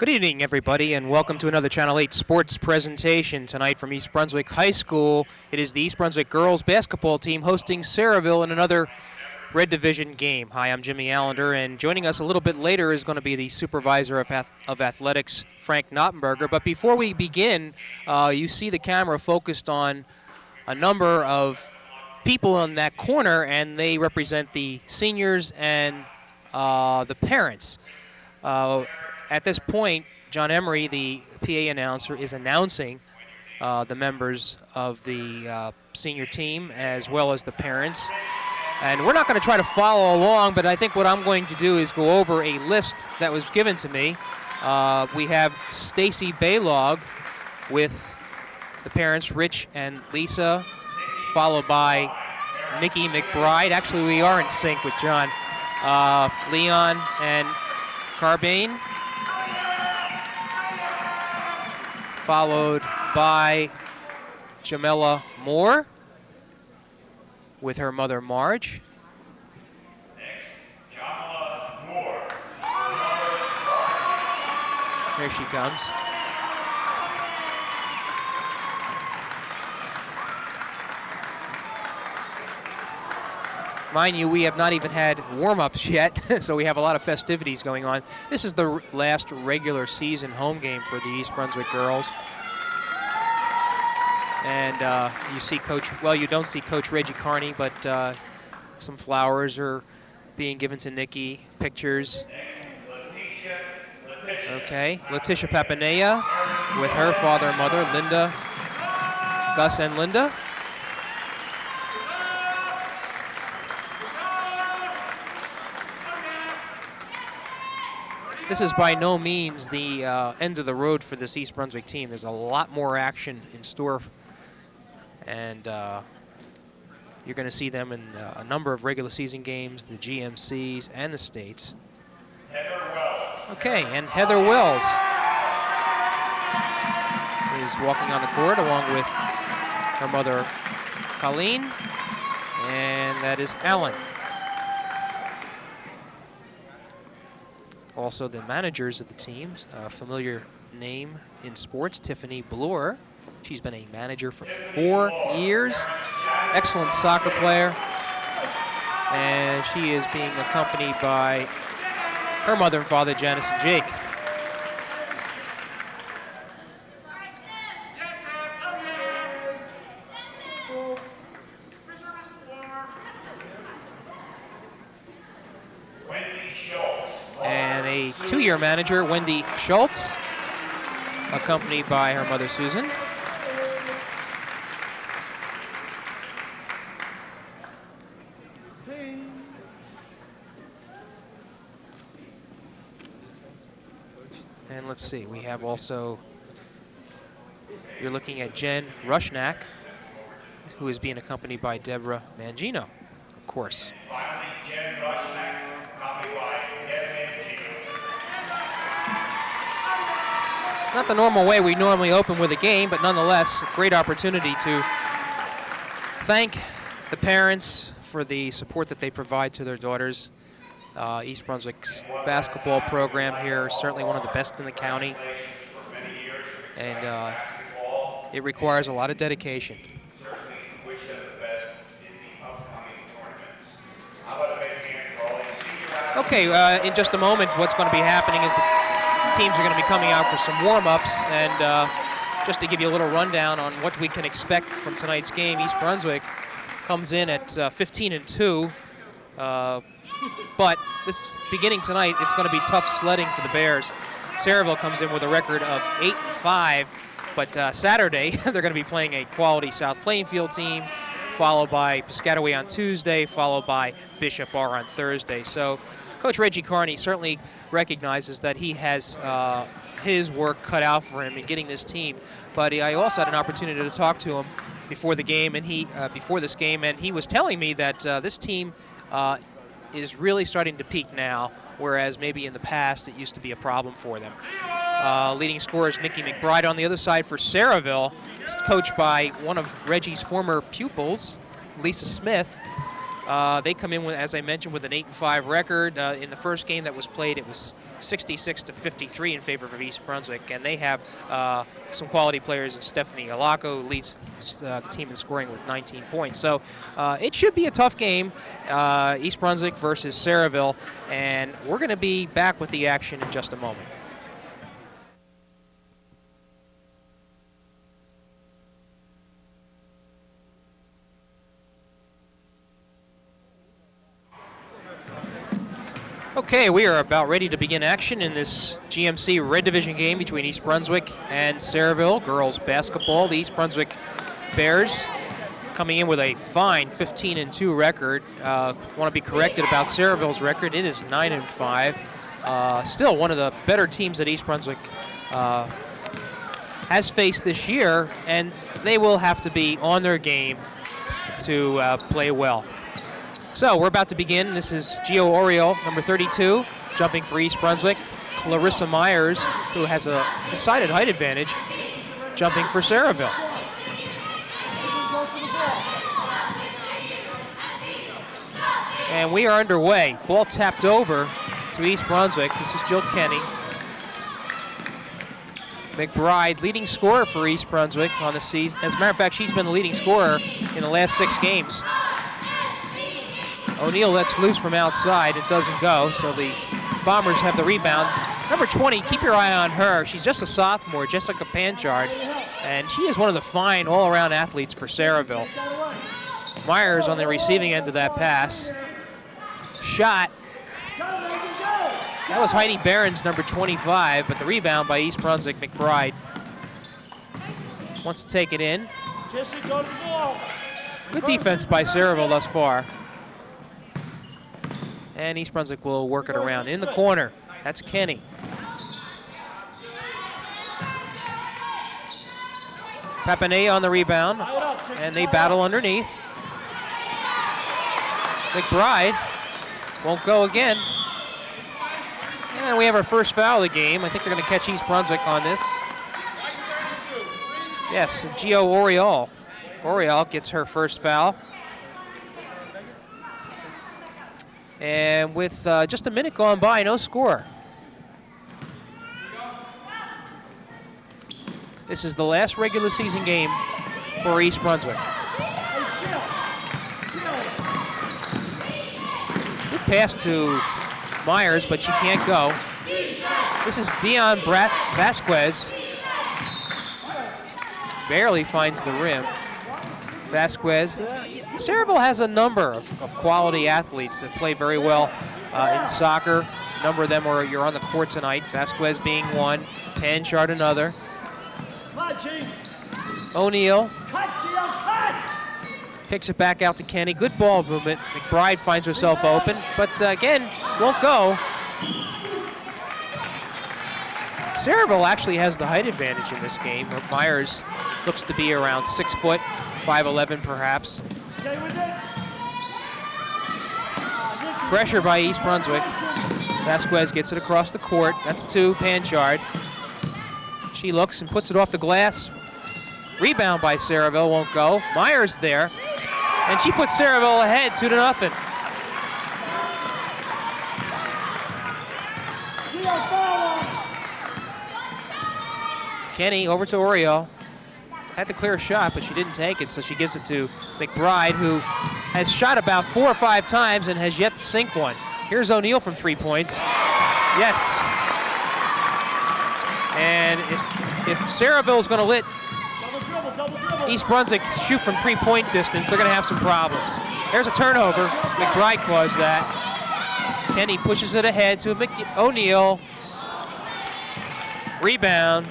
Good evening, everybody, and welcome to another Channel 8 sports presentation tonight from East Brunswick High School. It is the East Brunswick girls basketball team hosting Sayreville in another Red Division game. Hi, I'm Jimmy Allinder, and joining us a little bit later is going to be the supervisor of athletics, Frank Noppenberger. But before we begin, you see the camera focused on a number of people in that corner, and they represent the seniors and the parents. At this point, John Emery, the PA announcer, is announcing the members of the senior team as well as the parents. And we're not going to try to follow along, but I think what I'm going to do is go over a list that was given to me. We have Stacy Baylog with the parents, Rich and Lisa, followed by Nikki McBride. Actually, we are in sync with John. Leon and Carbane, followed by Jamela Moore with her mother Marge. Next, Jamela Moore. Here she comes. Mind you, we have not even had warm-ups yet, so we have a lot of festivities going on. This is the last regular season home game for the East Brunswick girls. And you see you don't see Coach Reggie Carney, but some flowers are being given to Nikki, pictures. Okay, Letitia Papanea with her father and mother, Linda, Gus and Linda. This is by no means the end of the road for this East Brunswick team. There's a lot more action in store, and you're going to see them in a number of regular season games, the GMCs and the states. Okay, and Heather Wells is walking on the court along with her mother, Colleen, and that is Alan. Also, the managers of the teams, a familiar name in sports, Tiffany Bloor. She's been a manager for 4 years. Excellent soccer player. And she is being accompanied by her mother and father, Janice and Jake. And a 2-year manager, Wendy Schultz, accompanied by her mother, Susan. And let's see, we have also, you're looking at Jen Rushnack, who is being accompanied by Deborah Mangino, of course. Not the normal way we normally open with a game, but nonetheless, a great opportunity to thank the parents for the support that they provide to their daughters. East Brunswick's basketball program here is certainly one of the best in the county, and it requires a lot of dedication. Okay, in just a moment, what's going to be happening is the teams are going to be coming out for some warm-ups, and just to give you a little rundown on what we can expect from tonight's game, East Brunswick comes in at 15-2, but this beginning tonight, it's going to be tough sledding for the Bears. Sayreville comes in with a record of 8-5, but Saturday they're going to be playing a quality South Plainfield team, followed by Piscataway on Tuesday, followed by Bishop R on Thursday. So Coach Reggie Carney certainly recognizes that he has his work cut out for him in getting this team, but I also had an opportunity to talk to him before the game, and before this game, and he was telling me that this team is really starting to peak now, whereas maybe in the past it used to be a problem for them. Leading scorer is Nikki McBride. On the other side for Sayreville, coached by one of Reggie's former pupils, Lisa Smith. They come in, with, as I mentioned, with an 8-5 record. In the first game that was played, it was 66-53 in favor of East Brunswick, and they have some quality players. And Stephanie Alaco leads the team in scoring with 19 points. So it should be a tough game, East Brunswick versus Sayreville, and we're going to be back with the action in just a moment. Okay, we are about ready to begin action in this GMC Red Division game between East Brunswick and Sayreville girls basketball. The East Brunswick Bears coming in with a fine 15-2 record. Want to be corrected about Sayreville's record. It is 9-5. Still one of the better teams that East Brunswick has faced this year, and they will have to be on their game to play well. So we're about to begin. This is Gio Oriole, number 32, jumping for East Brunswick. Clarissa Myers, who has a decided height advantage, jumping for Sayreville. And we are underway. Ball tapped over to East Brunswick. This is Jill Kenny. McBride, leading scorer for East Brunswick on the season. As a matter of fact, she's been the leading scorer in the last 6 games. O'Neill lets loose from outside. It doesn't go, so the Bombers have the rebound. Number 20, keep your eye on her. She's just a sophomore, Jessica Panchard, and she is one of the fine all-around athletes for Sayreville. Myers on the receiving end of that pass. Shot. That was Heidi Barron's, number 25, but the rebound by East Brunswick, McBride. Wants to take it in. Good defense by Sayreville thus far. And East Brunswick will work it around. In the corner, that's Kenny. Papanet on the rebound, and they battle underneath. McBride won't go again. And we have our first foul of the game. I think they're going to catch East Brunswick on this. Yes, Gio Oriole. Oriole gets her first foul. And with just a minute gone by, no score. This is the last regular season game for East Brunswick. Good pass to Myers, but she can't go. This is Bion Vasquez. Barely finds the rim. Vasquez. Sayreville has a number of quality athletes that play very well in soccer. A number of them you're on the court tonight. Vasquez being one, Panchard another. O'Neill picks it back out to Kenny. Good ball movement. McBride finds herself open, but again, won't go. Sayreville actually has the height advantage in this game. Myers looks to be around 6 foot, 5'11" perhaps. Pressure by East Brunswick. Vasquez gets it across the court. That's to Panchard. She looks and puts it off the glass. Rebound by Sayreville, won't go. Myers there, and she puts Sayreville ahead 2-0. Kenny over to Oriole. Had to clear a shot, but she didn't take it, so she gives it to McBride, who has shot about 4 or 5 times and has yet to sink one. Here's O'Neill from 3 points. Yes. And if Sayreville is going to let East Brunswick shoot from 3-point distance, they're going to have some problems. There's a turnover. McBride caused that. Kenny pushes it ahead to O'Neill. Rebound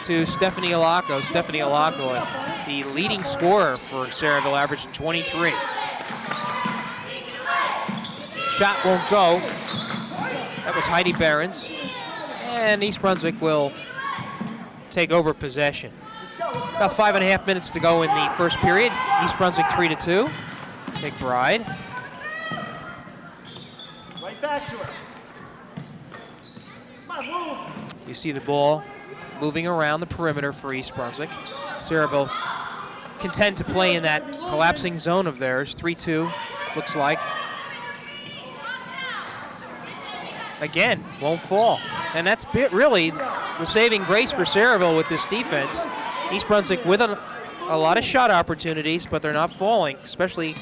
to Stephanie Alaco. Stephanie Alaco, the leading scorer for Sayreville, averaging 23. Shot won't go. That was Heidi Barron's. And East Brunswick will take over possession. About 5.5 minutes to go in the first period. East Brunswick 3-2. McBride. Right back to her. Come on, move. You see the ball moving around the perimeter for East Brunswick. Sayreville content to play in that collapsing zone of theirs. 3-2, looks like. Again, won't fall. And that's really the saving grace for Sayreville with this defense. East Brunswick with a lot of shot opportunities, but they're not falling, especially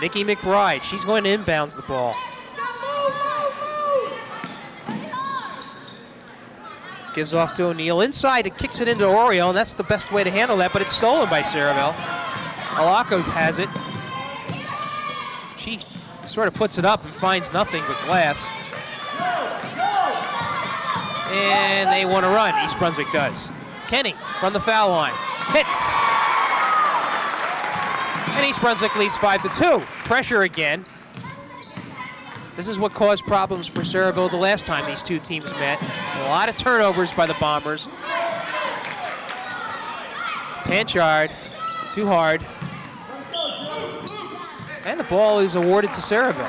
Nikki McBride. She's going to inbounds the ball. Gives off to O'Neill. Inside, it kicks it into Oriole, and that's the best way to handle that, but it's stolen by Sayreville. Alako has it. She sort of puts it up and finds nothing but glass. And they want to run. East Brunswick does. Kenny from the foul line. Hits. And East Brunswick leads 5-2. Pressure again. This is what caused problems for Sayreville the last time these two teams met. A lot of turnovers by the Bombers. Panchard, too hard. And the ball is awarded to Sayreville.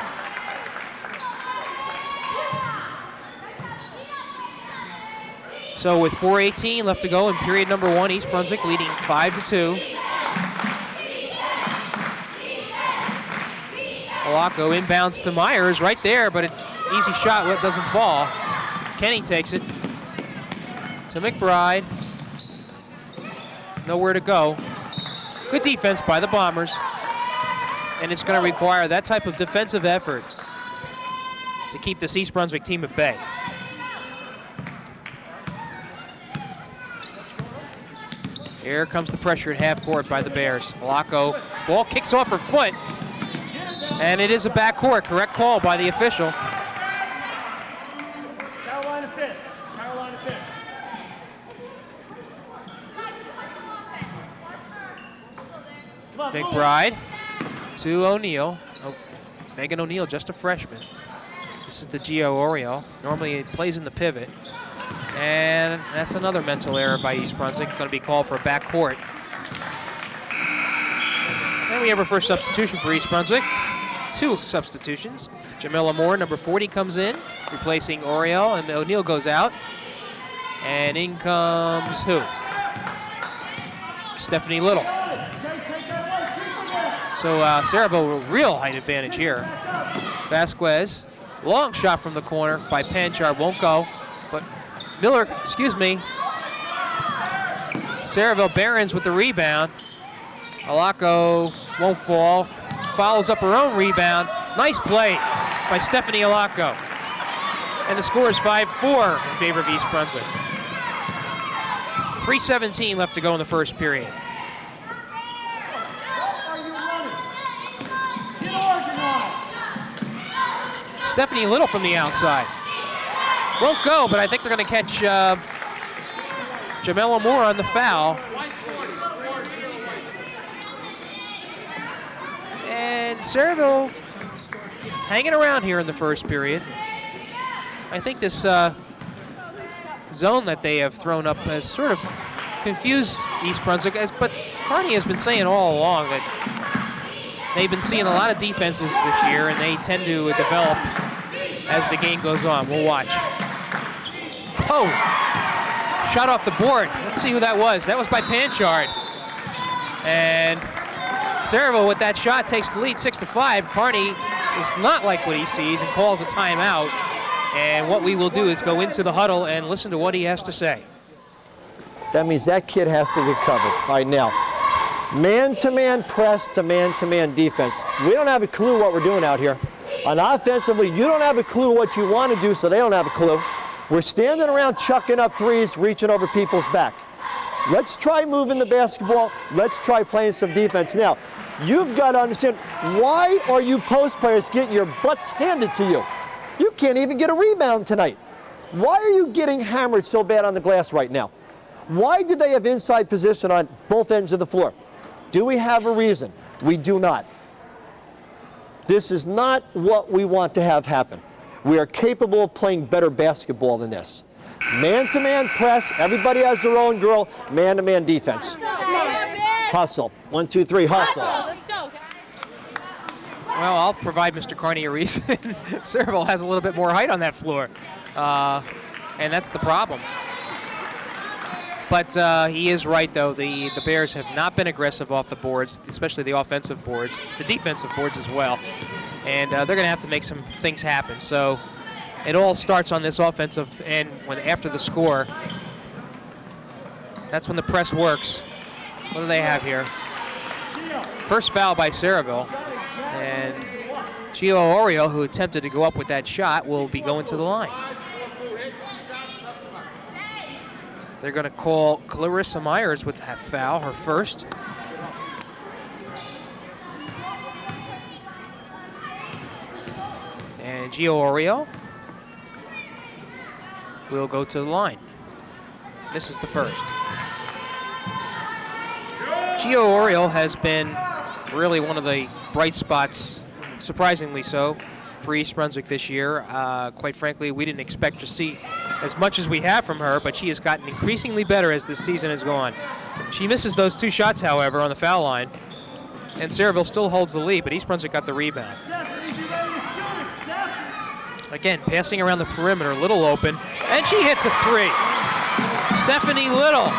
So with 4:18 left to go in period number 1, East Brunswick leading 5-2. Alako inbounds to Myers right there, but an easy shot doesn't fall. Kenny takes it to McBride. Nowhere to go. Good defense by the Bombers. And it's going to require that type of defensive effort to keep this East Brunswick team at bay. Here comes the pressure at half court by the Bears. Alako, ball kicks off her foot. And it is a backcourt. Correct call by the official. Carolina fist. Carolina fist. McBride to O'Neill. Oh, Megan O'Neill, just a freshman. This is the Gio Oriole. Normally it plays in the pivot. And that's another mental error by East Brunswick. Going to be called for a backcourt. And we have our first substitution for East Brunswick. 2 substitutions. Jamila Moore, number 40, comes in, replacing Oriole, and O'Neill goes out. And in comes who? Stephanie Little. So Sayreville, real height advantage here. Vasquez, long shot from the corner by Panchard, won't go. But Sayreville Barons with the rebound. Alako won't fall. Follows up her own rebound. Nice play by Stephanie Alako. And the score is 5-4 in favor of East Brunswick. 3:17 left to go in the first period. Stephanie Little from the outside. Won't go, but I think they're going to catch Jamela Moore on the foul. And Sayreville hanging around here in the first period. I think this zone that they have thrown up has sort of confused East Brunswick, but Carney has been saying all along that they've been seeing a lot of defenses this year, and they tend to develop as the game goes on. We'll watch. Oh, shot off the board. Let's see who that was. That was by Panchard. And Sayreville with that shot takes the lead 6-5. Carney is not like what he sees and calls a timeout. And what we will do is go into the huddle and listen to what he has to say. That means that kid has to get covered right now. Man-to-man press to man-to-man defense. We don't have a clue what we're doing out here. And offensively, you don't have a clue what you want to do, so they don't have a clue. We're standing around chucking up threes, reaching over people's back. Let's try moving the basketball. Let's try playing some defense. Now, you've got to understand, why are you post players getting your butts handed to you? You can't even get a rebound tonight. Why are you getting hammered so bad on the glass right now? Why did they have inside position on both ends of the floor? Do we have a reason? We do not. This is not what we want to have happen. We are capable of playing better basketball than this. Man-to-man press, everybody has their own girl, man-to-man defense. Hustle, 1, 2, 3, hustle. Let's go. Well, I'll provide Mr. Carney a reason. Sayreville has a little bit more height on that floor, and that's the problem. But he is right, though. The Bears have not been aggressive off the boards, especially the offensive boards, the defensive boards as well. And they're going to have to make some things happen. So it all starts on this offensive end when after the score. That's when the press works. What do they have here? First foul by Sayreville. And Gio Oriole, who attempted to go up with that shot, will be going to the line. They're going to call Clarissa Myers with that foul, her first. And Gio Oriole will go to the line. This is the first. Gio Oriole has been really one of the bright spots, surprisingly so, for East Brunswick this year. Quite frankly, we didn't expect to see as much as we have from her, but she has gotten increasingly better as this season has gone. She misses those 2 shots, however, on the foul line, and Sayreville still holds the lead, but East Brunswick got the rebound. Again, passing around the perimeter, Little open, and she hits a 3. Stephanie Little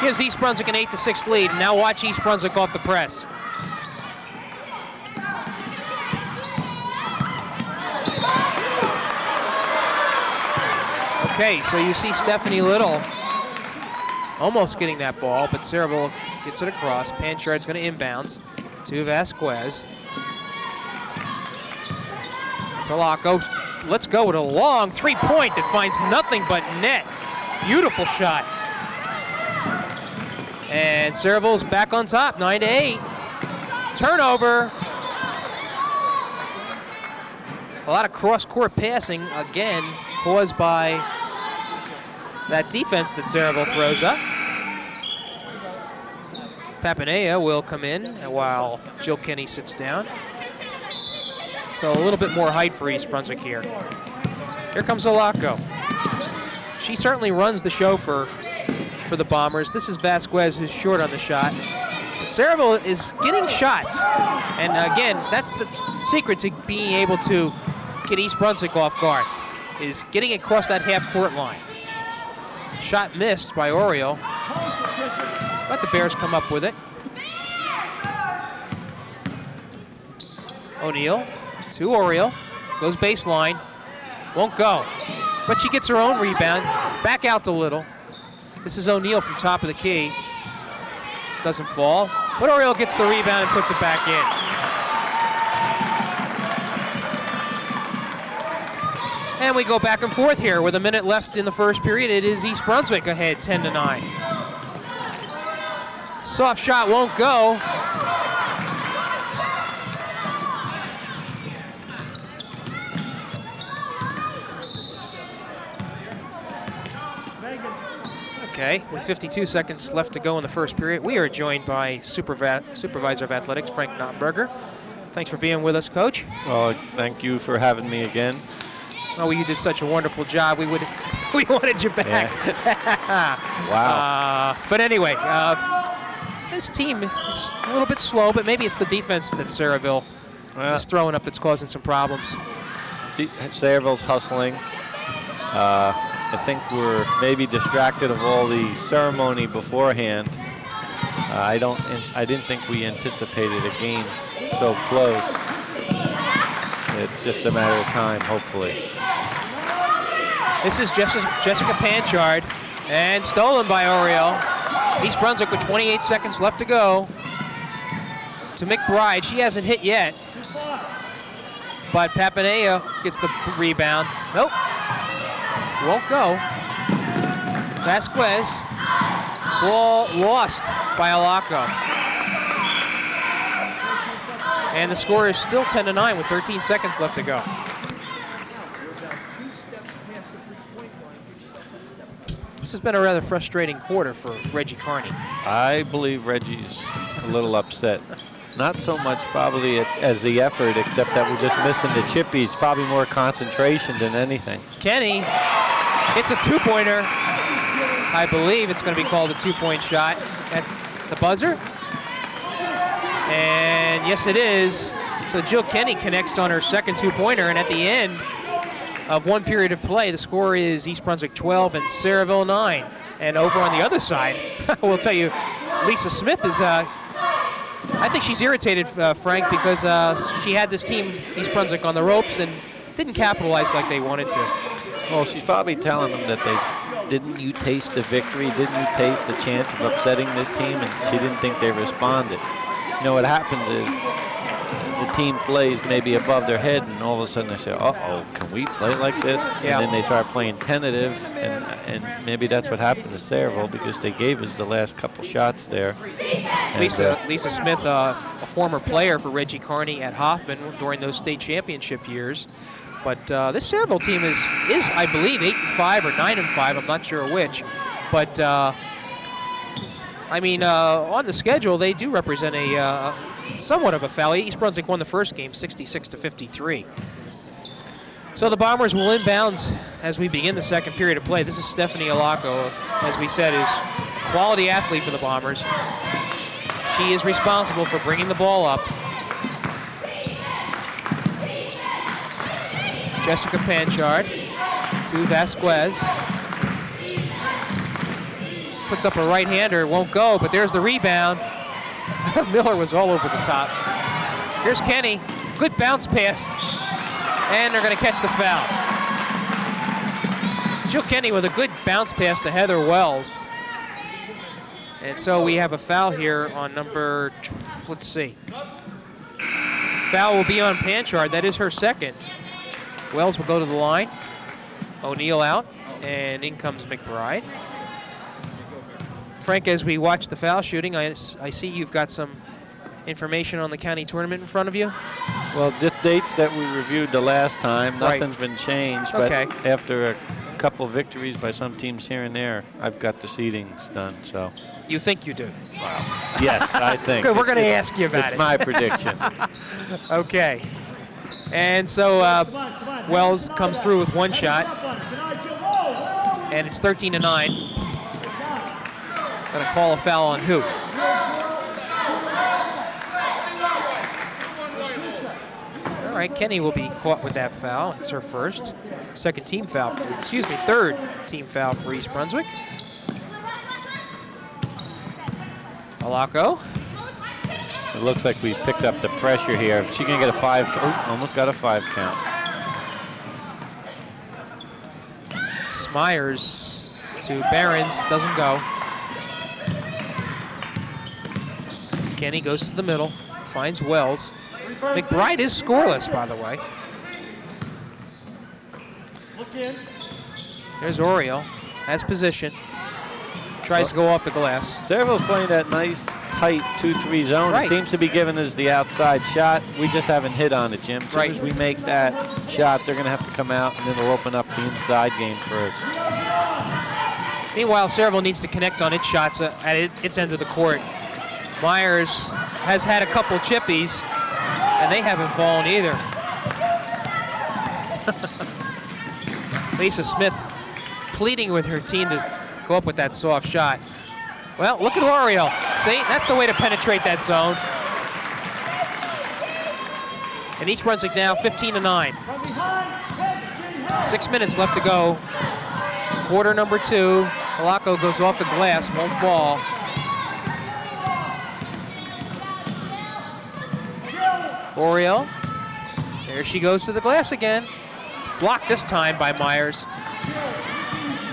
gives East Brunswick an 8-6 lead. Now watch East Brunswick off the press. Okay, so you see Stephanie Little almost getting that ball, but Sayreville gets it across. Panchard's going to inbounds to Vasquez. Salako, let's go with a long 3-point that finds nothing but net. Beautiful shot. And Sayreville's back on top, 9-8. Turnover. A lot of cross-court passing, again, caused by that defense that Sayreville throws up. Papanea will come in while Jill Kenny sits down. So a little bit more height for East Brunswick here. Here comes Salako. She certainly runs the show for the Bombers. This is Vasquez, who's short on the shot. But Sayreville is getting shots. And again, that's the secret to being able to get East Brunswick off guard, is getting across that half-court line. Shot missed by Oriole. Let the Bears come up with it. O'Neal to Oriole. Goes baseline. Won't go. But she gets her own rebound. Back out to Little. This is O'Neal from top of the key. Doesn't fall. But Oriole gets the rebound and puts it back in. And we go back and forth here with a minute left in the first period. It is East Brunswick ahead, 10-9. Soft shot won't go. Okay, with 52 seconds left to go in the first period, we are joined by Supervisor of Athletics, Frank Noppenberger. Thanks for being with us, Coach. Well, thank you for having me again. Oh, you did such a wonderful job. We wanted you back. Yeah. Wow. But anyway, this team is a little bit slow, but maybe it's the defense that Sayreville is throwing up that's causing some problems. Sayreville's hustling. I think we're maybe distracted of all the ceremony beforehand. I didn't think we anticipated a game so close. It's just a matter of time, hopefully. This is Jessica Panchard, and stolen by Oriole. East Brunswick with 28 seconds left to go. To McBride, she hasn't hit yet. But Papanea gets the rebound. Nope. Won't go. Vasquez. Ball lost by Alako. And the score is still 10-9 with 13 seconds left to go. This has been a rather frustrating quarter for Reggie Carney. I believe Reggie's a little upset. Not so much probably as the effort, except that we're just missing the chippies. Probably more concentration than anything. Kenny hits a two-pointer. I believe it's going to be called a two-point shot at the buzzer. And yes, it is. So Jill Kenny connects on her second two-pointer, and at the end of one period of play, the score is East Brunswick 12 and Sayreville 9. And over on the other side, we'll tell you, Lisa Smith is, I think she's irritated, Frank, because she had this team, East Brunswick, on the ropes and didn't capitalize like they wanted to. Well, she's probably telling them that didn't you taste the victory? Didn't you taste the chance of upsetting this team? And she didn't think they responded. You know, what happens is the team plays maybe above their head, and all of a sudden they say, uh-oh, can we play like this? Yeah. And then they start playing tentative, and maybe that's what happened to Sayreville, because they gave us the last couple shots there. Lisa Smith, a former player for Reggie Carney at Hoffman during those state championship years. But this Sayreville team is, I believe, 8-5 or 9-5. I'm not sure which. But I mean, on the schedule, they do represent a somewhat of a foul. East Brunswick won the first game, 66-53. So the Bombers will inbounds as we begin the second period of play. This is Stephanie Alaco, as we said, is a quality athlete for the Bombers. She is responsible for bringing the ball up. Jessica Panchard to Vasquez. Puts up a right-hander, won't go, but there's the rebound. Miller was all over the top. Here's Kenny, good bounce pass, and they're gonna catch the foul. Jill Kenny with a good bounce pass to Heather Wells. And so we have a foul here on number, let's see. Foul will be on Panchard, that is her second. Wells will go to the line. O'Neill out, and in comes McBride. Frank, as we watch the foul shooting, I see you've got some information on the county tournament in front of you. Well, just dates that we reviewed the last time. Right. Nothing's been changed, Okay. but after a couple victories by some teams here and there, I've got the seedings done, so. You think you do? Yes, I think. Good, we're going to ask you about it's it. my prediction. Okay. And so Wells comes through with one shot, and it's 13-9. Going to call a foul on who? All right, Kenny will be caught with that foul. It's her first. Third team foul for East Brunswick. Alaco. It looks like we picked up the pressure here. If she can get a 5, almost got a 5 count. This is Myers to Behrens, doesn't go. Kenny goes to the middle, finds Wells. McBride is scoreless, by the way. There's Oriole, has position. Tries to go off the glass. Sayreville's playing that nice, tight 2-3 zone. Right. It seems to be giving us the outside shot. We just haven't hit on it, Jim. As soon as we make that shot, they're going to have to come out, and it'll open up the inside game for us. Meanwhile, Sayreville needs to connect on its shots at its end of the court. Myers has had a couple chippies, and they haven't fallen either. Lisa Smith pleading with her team to go up with that soft shot. Well, look at Oriole. See, that's the way to penetrate that zone. And East Brunswick now 15-9. 6 minutes left to go. Quarter number 2. Alaco goes off the glass, won't fall. Oriole. There she goes to the glass again. Blocked this time by Myers.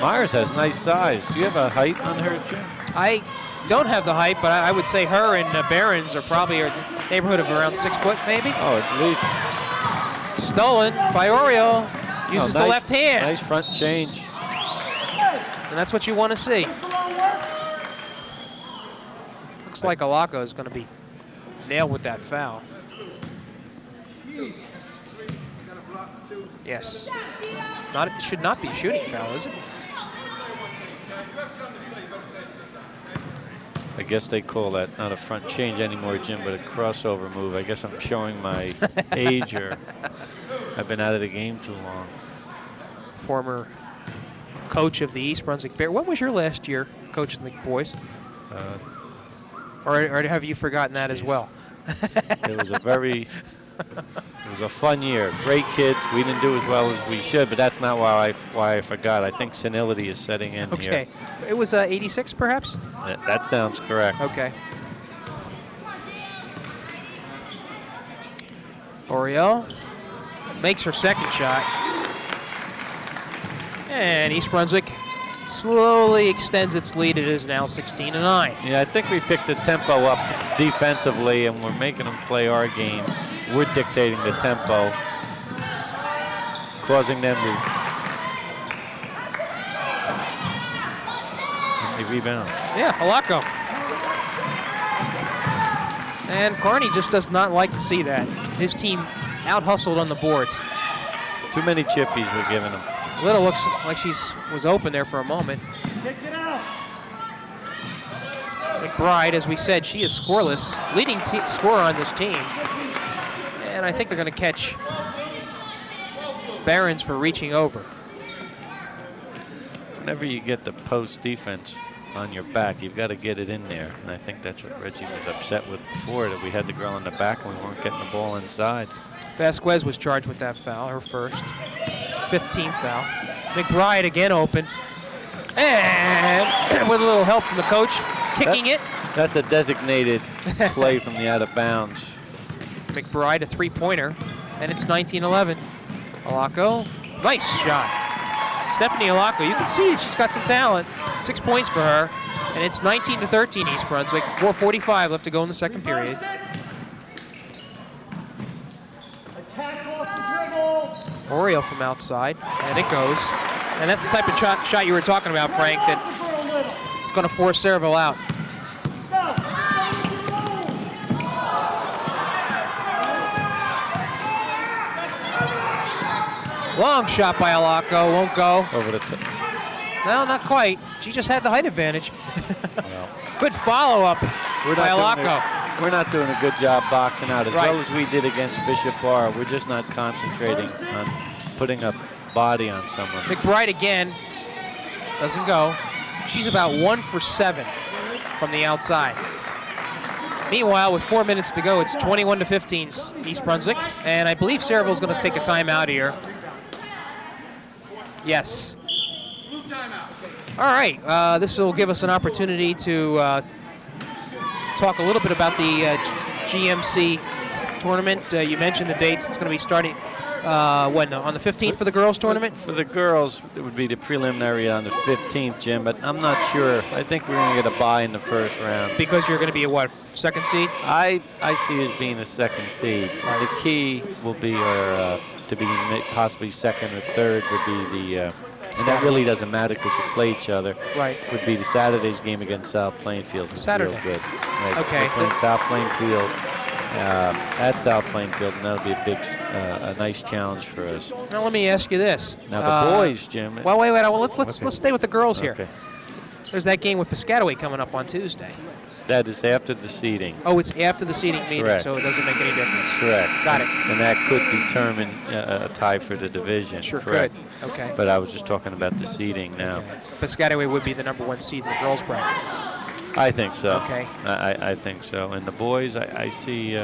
Myers has nice size. Do you have a height on her, Jim? I don't have the height, but I would say her and Behrens are probably a neighborhood of around 6 foot, maybe. Oh, at least. Stolen by Oriole. Uses the left hand. Nice front change. And that's what you want to see. Looks like Alaco is going to be nailed with that foul. Yes. It should not be a shooting foul, is it? I guess they call that not a front change anymore, Jim, but a crossover move. I guess I'm showing my age, or I've been out of the game too long. Former coach of the East Brunswick Bears. When was your last year coaching the boys? Or have you forgotten that as well? It was a very It was a fun year. Great kids. We didn't do as well as we should, but that's not why I forgot. I think senility is setting in here. Okay. It was 86, perhaps? That sounds correct. Okay. Oriel makes her second shot. And East Brunswick slowly extends its lead. It is now 16-9. Yeah, I think we picked the tempo up defensively, and we're making them play our game. We're dictating the tempo, causing them to rebound. Yeah, Halako. And Carney just does not like to see that. His team out-hustled on the boards. Too many chippies we're giving them. Little looks like she was open there for a moment. Kick it out. McBride, as we said, she is scoreless. Leading scorer on this team. And I think they're going to catch Barons for reaching over. Whenever you get the post defense on your back, you've got to get it in there. And I think that's what Reggie was upset with before, that we had the girl in the back and we weren't getting the ball inside. Vasquez was charged with that foul, her first. 15th foul. McBride again open. And with a little help from the coach, kicking it. That's a designated play from the out of bounds. McBride, a three-pointer, and it's 19-11. Halako, nice shot. Stephanie Halako, you can see she's got some talent. 6 points for her, and it's 19-13 East Brunswick. 4:45 left to go in the second period. Attack off the dribble. Oriel from outside, and it goes. And that's the type of shot you were talking about, Frank, that it's going to force Sayreville out. Long shot by Halako, won't go. Over the top. No, not quite. She just had the height advantage. Well, Good follow-up by Halako. we're not doing a good job boxing out as Right. well as we did against Bishop Bar. We're just not concentrating on putting a body on someone. McBride again, doesn't go. She's about 1 for 7 from the outside. Meanwhile, with 4 minutes to go, it's 21-15 East Brunswick, and I believe Sayreville's going to take a timeout here. Yes. All right, this will give us an opportunity to talk a little bit about the GMC tournament. You mentioned the dates. It's going to be starting when on the 15th for the girls tournament. For the girls, it would be the preliminary on the 15th, Jim, but I'm not sure. I think we're going to get a bye in the first round. Because you're going to be a what, second seed? I see it as being a second seed. The key will be to be possibly second or third would be the and that really doesn't matter because you play each other. Right. Would be the Saturday's game against South Plainfield. Saturday. Real good. Right. Okay. We're playing South Plainfield at South Plainfield, and that'll be a nice challenge for us. Now let me ask you this. Now the boys, Jim. Well, wait. Well, let's stay with the girls here. Okay. There's that game with Piscataway coming up on Tuesday. That is after the seeding. Oh, it's after the seeding meeting, Correct. so it doesn't make any difference. Correct. Got it. And that could determine a tie for the division. Sure Correct. could. Okay. But I was just talking about the seeding now. Piscataway would be the #1 seed in the girls bracket. I think so. Okay. I think so. And the boys, I see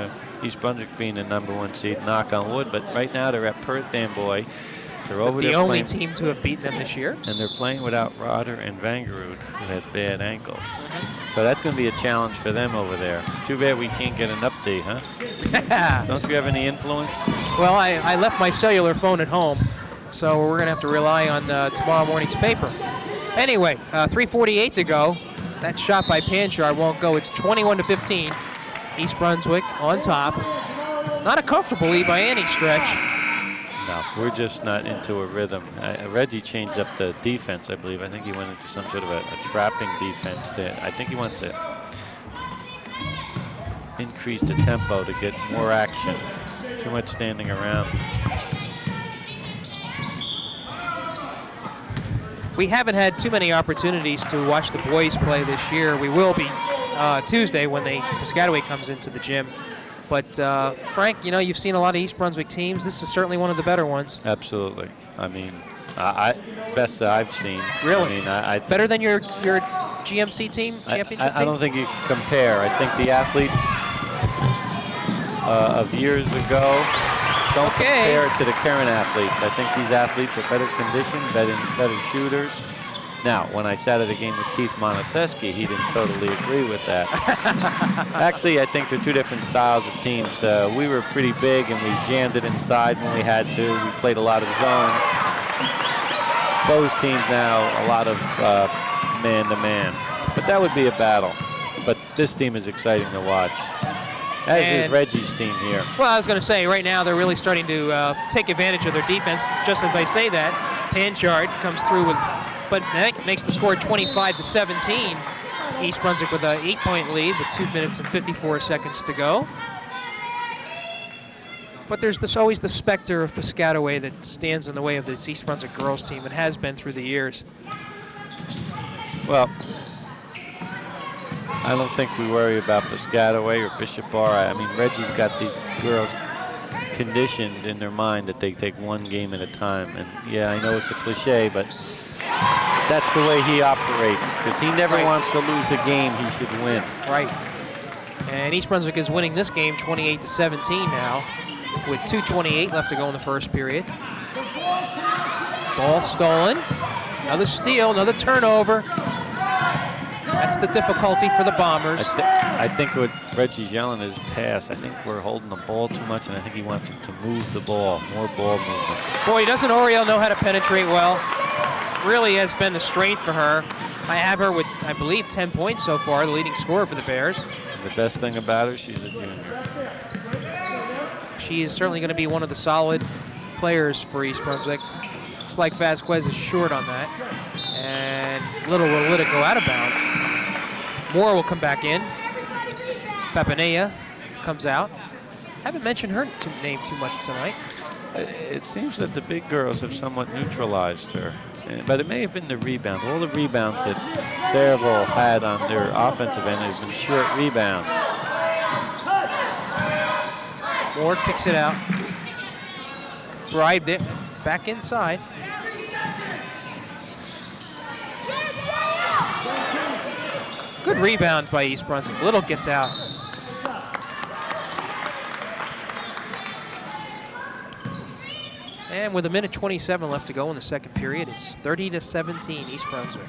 East Brunswick being the #1 seed, knock on wood, but right now they're at Perth Amboy. They're over The there only playing, team to have beaten them this year. and they're playing without Rodder and Vangerud, who had bad ankles. So that's going to be a challenge for them over there. Too bad we can't get an update, huh? Don't you have any influence? Well, I left my cellular phone at home, so we're going to have to rely on tomorrow morning's paper. Anyway, 3:48 to go. That shot by Panchard won't go. It's 21-15. East Brunswick on top. Not a comfortable lead by any stretch. No, we're just not into a rhythm. Reggie changed up the defense, I believe. I think he went into some sort of a trapping defense. I think he wants to increase the tempo to get more action. Too much standing around. We haven't had too many opportunities to watch the boys play this year. We will be Tuesday when Piscataway comes into the gym. But Frank, you know, you've seen a lot of East Brunswick teams. This is certainly one of the better ones. Absolutely. I mean, best that I've seen. Really? I mean, Better than your GMC team, championship team? I don't think you can compare. I think the athletes of years ago. Don't Okay. compare it to the current athletes. I think these athletes are better conditioned, better shooters. Now, when I sat at a game with Keith Monaseski, he didn't totally agree with that. Actually, I think they're two different styles of teams. We were pretty big and we jammed it inside when we had to. We played a lot of zone. Those teams now, a lot of man-to-man. But that would be a battle. But this team is exciting to watch. As is Reggie's team here. Well, I was going to say, right now they're really starting to take advantage of their defense. Just as I say that, Panchard comes through with, but makes the score 25-17. East Brunswick with an 8-point lead with 2 minutes and 54 seconds to go. But there's always the specter of Piscataway that stands in the way of this East Brunswick girls team. It has been through the years. Well, I don't think we worry about Piscataway or Bishop Bar. I mean, Reggie's got these girls conditioned in their mind that they take one game at a time. And yeah, I know it's a cliche, but that's the way he operates, because he never wants to lose a game he should win. Right. And East Brunswick is winning this game 28-17 now, with 2:28 left to go in the first period. Ball stolen. Another steal, another turnover. That's the difficulty for the Bombers. I think what Reggie's yelling is pass. I think we're holding the ball too much, and I think he wants him to move the ball, more ball movement. Boy, doesn't Oriel know how to penetrate well? Really has been a strength for her. I have her with, I believe, 10 points so far, the leading scorer for the Bears. The best thing about her, she's a junior. She is certainly going to be one of the solid players for East Brunswick. Looks like Vasquez is short on that. And Little will let it go out of bounds. Moore will come back in. Papanea comes out. Haven't mentioned her name too much tonight. It seems that the big girls have somewhat neutralized her. But it may have been the rebound. All the rebounds that Sayreville had on their offensive end have been short rebounds. Moore kicks it out. Bribed it. Back inside. Good rebound by East Brunswick. Little gets out. And with 1:27 left to go in the second period, it's 30-17 East Brunswick.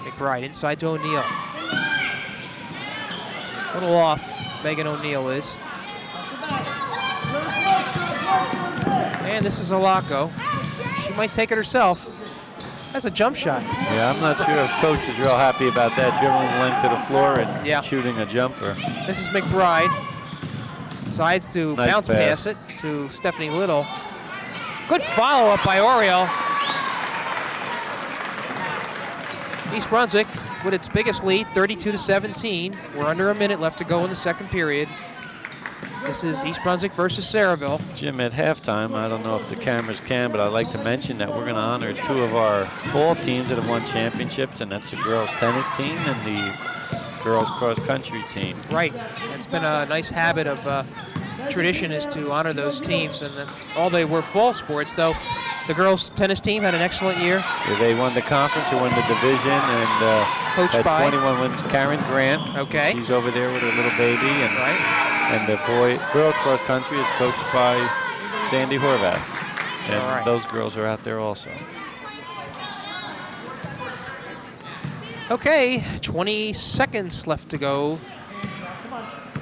McBride inside to O'Neill. A little off, Megan O'Neill is. And this is Alaco. She might take it herself. That's a jump shot. Yeah, I'm not sure if coach is real happy about that, dribbling the length of the floor and shooting a jumper. This is McBride. Decides to bounce past it to Stephanie Little. Good follow-up by Oriel. East Brunswick with its biggest lead, 32-17. We're under a minute left to go in the second period. This is East Brunswick versus Sayreville. Jim, at halftime, I don't know if the cameras can, but I'd like to mention that we're going to honor two of our fall teams that have won championships, and that's the girls tennis team and the girls cross country team. Right. It's been a nice habit of tradition is to honor those teams, and all they were fall sports, though. The girls tennis team had an excellent year. Yeah, they won the conference, they won the division, and coached had by 21 wins. Karen Grant. Okay. She's over there with her little baby, and the girls cross country is coached by Sandy Horvath, and those girls are out there also. Okay, 20 seconds left to go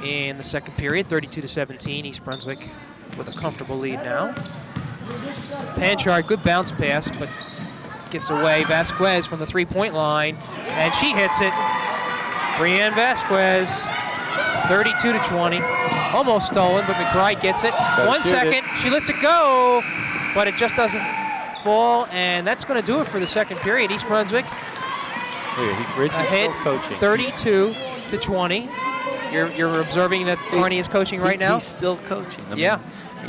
in the second period, 32-17. East Brunswick with a comfortable lead now. Panchard, good bounce pass, but gets away. Vasquez from the three-point line, and she hits it. Brianne Vasquez, 32-20. Almost stolen, but McBride gets it. 1 second, she lets it go, but it just doesn't fall, and that's going to do it for the second period. East Brunswick Rich is ahead, still coaching. 32-20. You're observing that Carney is coaching right now? He's still coaching. I mean,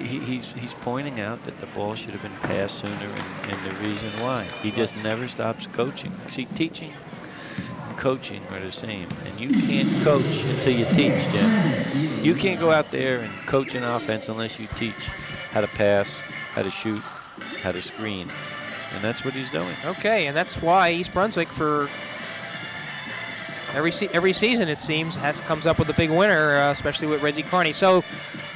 he's pointing out that the ball should have been passed sooner, and the reason why. He just never stops coaching. See, teaching and coaching are the same, and you can't coach until you teach, Jim. You can't go out there and coach an offense unless you teach how to pass, how to shoot, how to screen, and that's what he's doing. Okay, and that's why East Brunswick, for every season, it seems, comes up with a big winner, especially with Reggie Carney. So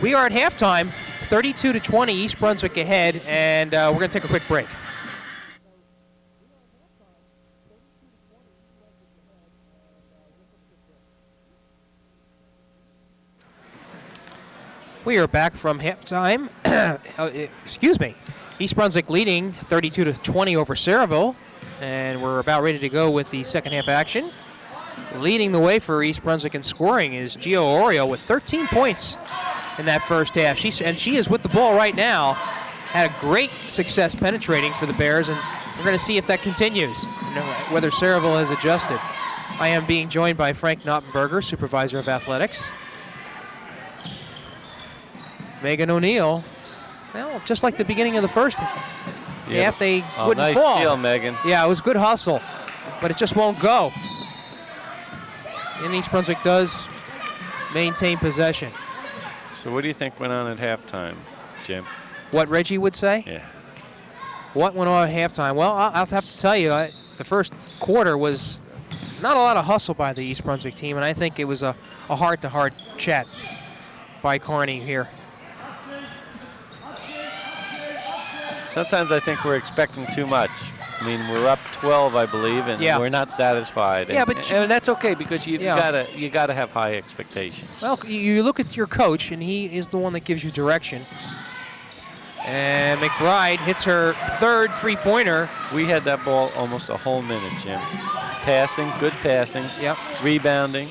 We are at halftime, 32-20, East Brunswick ahead, and we're going to take a quick break. We are back from halftime. Excuse me. East Brunswick leading 32-20 over Sayreville, and we're about ready to go with the second half action. Leading the way for East Brunswick in scoring is Gio Oriole with 13 points in that first half. She is with the ball right now. Had a great success penetrating for the Bears, and we're going to see if that continues, whether Sayreville has adjusted. I am being joined by Frank Noppenberger, Supervisor of Athletics. Megan O'Neill, well, just like the beginning of the first half, they wouldn't nice fall. Steal, Megan. Yeah, it was good hustle, but it just won't go. And East Brunswick does maintain possession. So what do you think went on at halftime, Jim? What Reggie would say? Yeah. What went on at halftime? Well, I'll have to tell you, the first quarter was not a lot of hustle by the East Brunswick team, and I think it was a heart-to-heart chat by Carney here. Sometimes I think we're expecting too much. I mean, we're up 12, I believe, and we're not satisfied. Yeah, and that's okay because you gotta have high expectations. Well, you look at your coach, and he is the one that gives you direction. And McBride hits her third three-pointer. We had that ball almost a whole minute, Jim. Passing, good passing. Yep. Rebounding.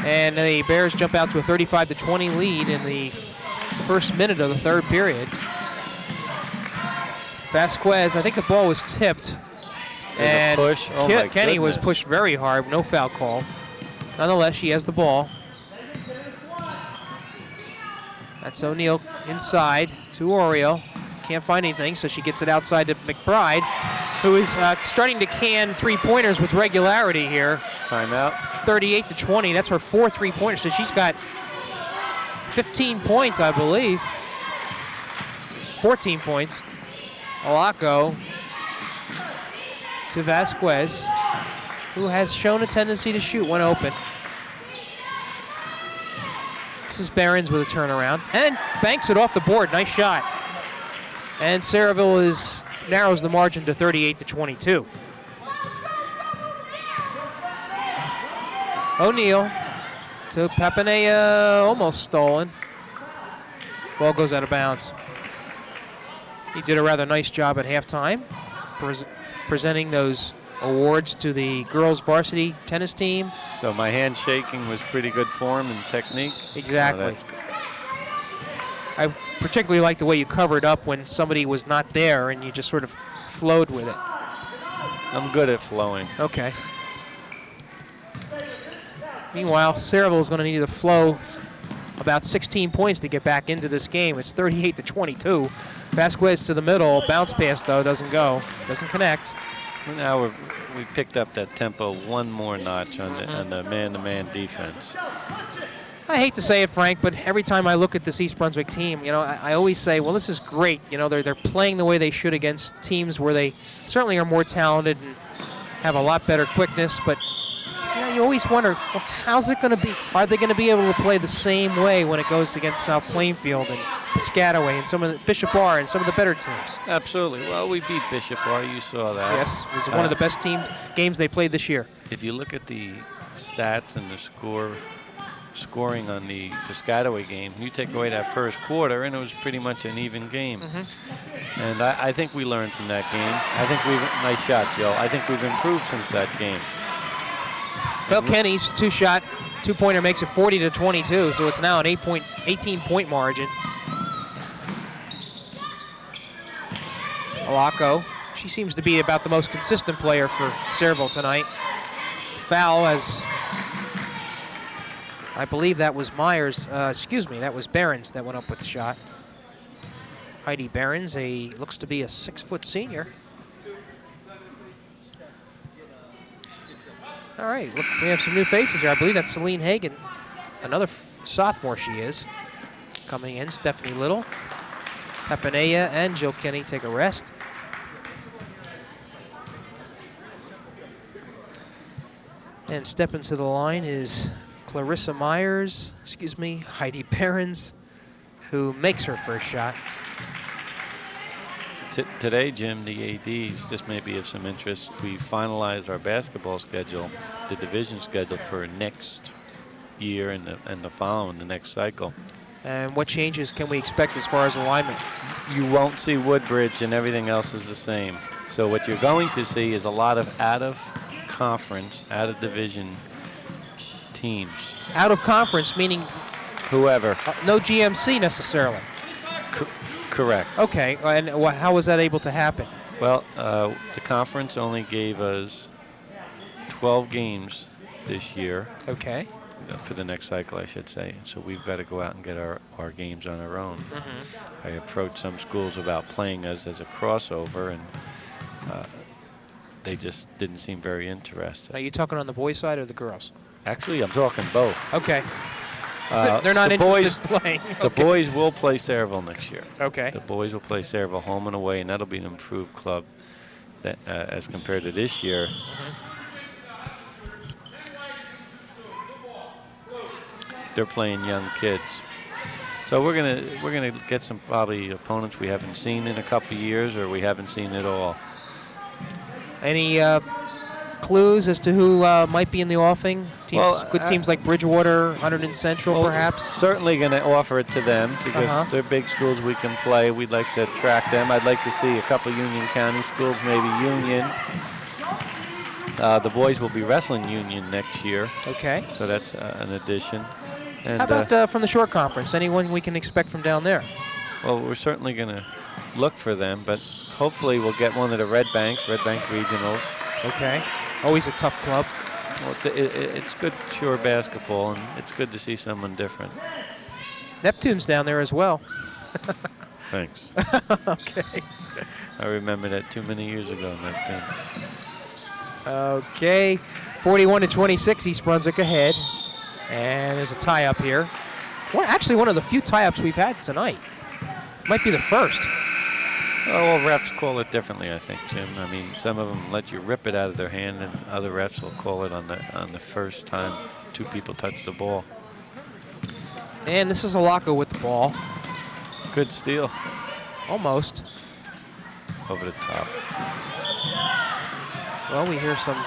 And the Bears jump out to a 35-20 lead in the first minute of the third period. Vasquez, I think the ball was tipped. And push. Oh my Kenny was goodness. pushed very hard, no foul call. Nonetheless, she has the ball. That's O'Neill inside to Oriole. Can't find anything, so she gets it outside to McBride, who is starting to can three-pointers with regularity here. Timeout. 38-20, that's her fourth three-pointer, so she's got 15 points, I believe. 14 points. Alaco to Vasquez, who has shown a tendency to shoot when open. This is Behrens with a turnaround and banks it off the board. Nice shot. And Sayreville narrows the margin to 38-22. O'Neill to Papanea, almost stolen. Ball goes out of bounds. He did a rather nice job at halftime, presenting those awards to the girls varsity tennis team. So my hand shaking was pretty good form and technique. Exactly. I particularly like the way you covered up when somebody was not there and you just sort of flowed with it. I'm good at flowing. Okay. Meanwhile, Sayreville is going to need to flow about 16 points to get back into this game. It's 38-22. Vasquez to the middle. Bounce pass, though, doesn't go. Doesn't connect. Now we picked up that tempo one more notch on the man-to-man defense. I hate to say it, Frank, but every time I look at this East Brunswick team, I always say, well, this is great. They're playing the way they should against teams where they certainly are more talented and have a lot better quickness, but you always wonder, well, how's it going to be? Are they going to be able to play the same way when it goes against South Plainfield and Piscataway and some of the Bishop Bar and some of the better teams? Absolutely. Well, we beat Bishop Bar. You saw that. Yes, it was one of the best games they played this year. If you look at the stats and the scoring on the Piscataway game, you take away that first quarter, and it was pretty much an even game. And I think we learned from that game. I think nice shot, Joe. I think we've improved since that game. Well, Kenny's two-pointer makes it 40-22, so it's now an 18-point margin. Alaco, she seems to be about the most consistent player for Sayreville tonight. Foul as, I believe that was that was Behrens that went up with the shot. Heidi Behrens, looks to be a 6-foot senior. All right, look, we have some new faces here. I believe that's Celine Hagan, another sophomore she is. Coming in, Stephanie Little. Papanea and Jill Kenny take a rest. And stepping to the line is Clarissa Myers, Heidi Behrens, who makes her first shot. Today, Jim, the ADs, this may be of some interest, we finalized our basketball schedule, the division schedule for next year and the following, the next cycle. And what changes can we expect as far as alignment? You won't see Woodbridge, and everything else is the same. So what you're going to see is a lot of out-of-conference, out-of-division teams. Out of conference, meaning Whoever. no GMC necessarily. Correct. Okay, and how was that able to happen? Well, the conference only gave us 12 games this year. Okay. For the next cycle, I should say. So we've got to go out and get our games on our own. I approached some schools about playing us as a crossover, and they just didn't seem very interested. Are you talking on the boys' side or the girls? Actually, I'm talking both. Okay. They're not interested in playing. The boys will play Sayreville next year. Okay. The boys will play Sayreville home and away, and that'll be an improved club that, as compared to this year. They're playing young kids. So we're gonna get some probably opponents we haven't seen in a couple of years, or we haven't seen at all. Any clues as to who might be in the offing? Good teams like Bridgewater, Hunterdon Central, perhaps? Certainly going to offer it to them because they're big schools we can play. We'd like to attract them. I'd like to see a couple Union County schools, maybe Union. The boys will be wrestling Union next year. Okay. So that's an addition. And, how about from the short conference? Anyone we can expect from down there? Well, we're certainly going to look for them, but hopefully we'll get one of the Red Bank regionals. Okay. Always a tough club. Well, it's good, sure basketball, and it's good to see someone different. Neptune's down there as well. Thanks. Okay. I remember that too many years ago, Neptune. Okay. 41-26, East Brunswick ahead. And there's a tie-up here. Well, actually, one of the few tie-ups we've had tonight. Might be the first. Well, refs call it differently, I think, Jim. I mean, some of them let you rip it out of their hand, and other refs will call it on the first time two people touch the ball. And this is Alaka with the ball. Good steal. Almost. Over the top. Well, we hear some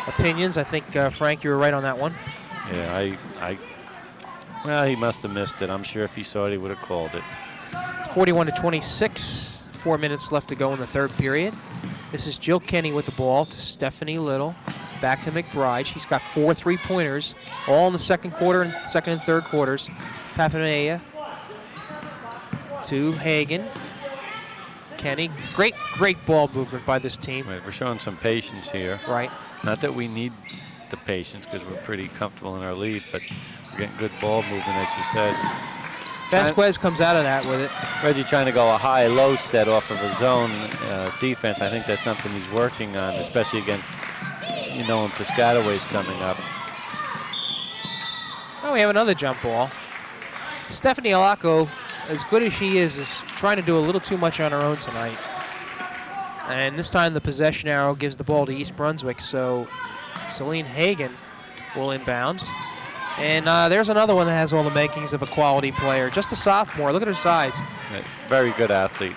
opinions. I think, Frank, you were right on that one. Yeah, well, he must have missed it. I'm sure if he saw it, he would have called it. 41-26, 4 minutes left to go in the third period. This is Jill Kenny with the ball to Stephanie Little. Back to McBride. She's got 4 3-pointers, all in the second quarter and second and third quarters. Papamea to Hagan. Kenny, great ball movement by this team. Right, we're showing some patience here. Right. Not that we need the patience because we're pretty comfortable in our lead, but we're getting good ball movement, as you said. Vasquez comes out of that with it. Reggie trying to go a high-low set off of a zone defense. I think that's something he's working on, especially against, when Piscataway's coming up. Oh, we have another jump ball. Stephanie Alako, as good as she is trying to do a little too much on her own tonight. And this time the possession arrow gives the ball to East Brunswick, so Celine Hagan will inbounds. And there's another one that has all the makings of a quality player. Just a sophomore. Look at her size. Very good athlete.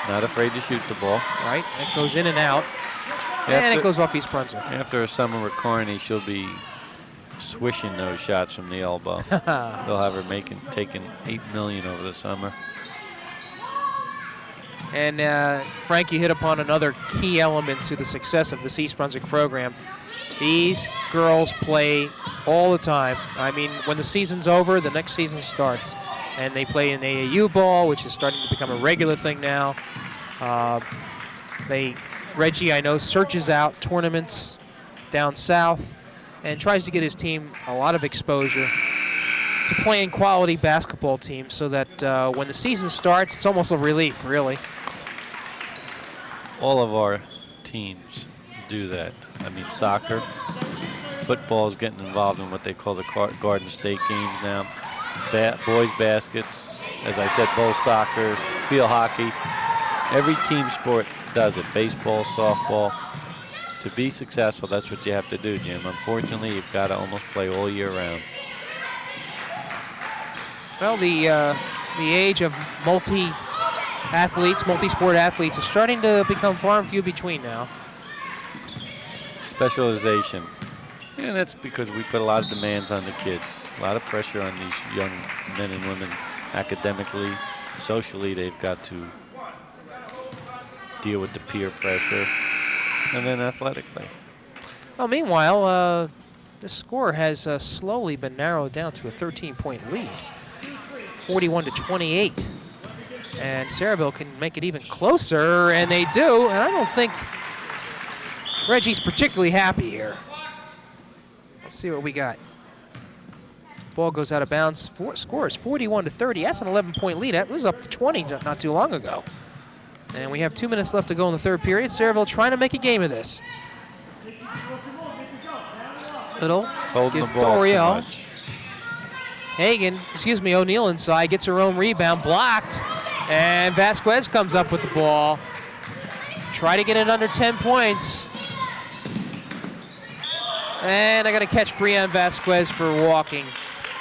Not afraid to shoot the ball. Right. It goes in and out. And it goes off East Brunswick. After a summer with Carney, she'll be swishing those shots from the elbow. They'll have her taking $8 million over the summer. And Frank, you hit upon another key element to the success of this East Brunswick program. These girls play all the time. I mean, when the season's over, the next season starts. And they play in AAU ball, which is starting to become a regular thing now. Reggie, I know, searches out tournaments down south and tries to get his team a lot of exposure to playing quality basketball teams so that when the season starts, it's almost a relief, really. All of our teams do that. I mean, soccer, football is getting involved in what they call the Garden State games now. Boys baskets, as I said, both soccer, field hockey. Every team sport does it. Baseball, softball. to be successful, that's what you have to do, Jim. Unfortunately, you've got to almost play all year round. Well, the age of multi-athletes, multi-sport athletes is starting to become far and few between now. Specialization. And that's because we put a lot of demands on the kids. A lot of pressure on these young men and women academically, socially. They've got to deal with the peer pressure, and then athletically. Well, meanwhile, the score has slowly been narrowed down to a 13-point lead, 41-28. And Sayreville can make it even closer, and they do. And I don't think Reggie's particularly happy here. Let's see what we got. Ball goes out of bounds. Score is 41-30. That's an 11-point lead. That was up to 20 not too long ago. And we have 2 minutes left to go in the third period. Sayreville trying to make a game of this. Little Holding gets the to ball too Oriel. much. O'Neal inside, gets her own rebound, blocked. And Vasquez comes up with the ball. Try to get it under 10 points. And I got to catch Brianne Vasquez for walking.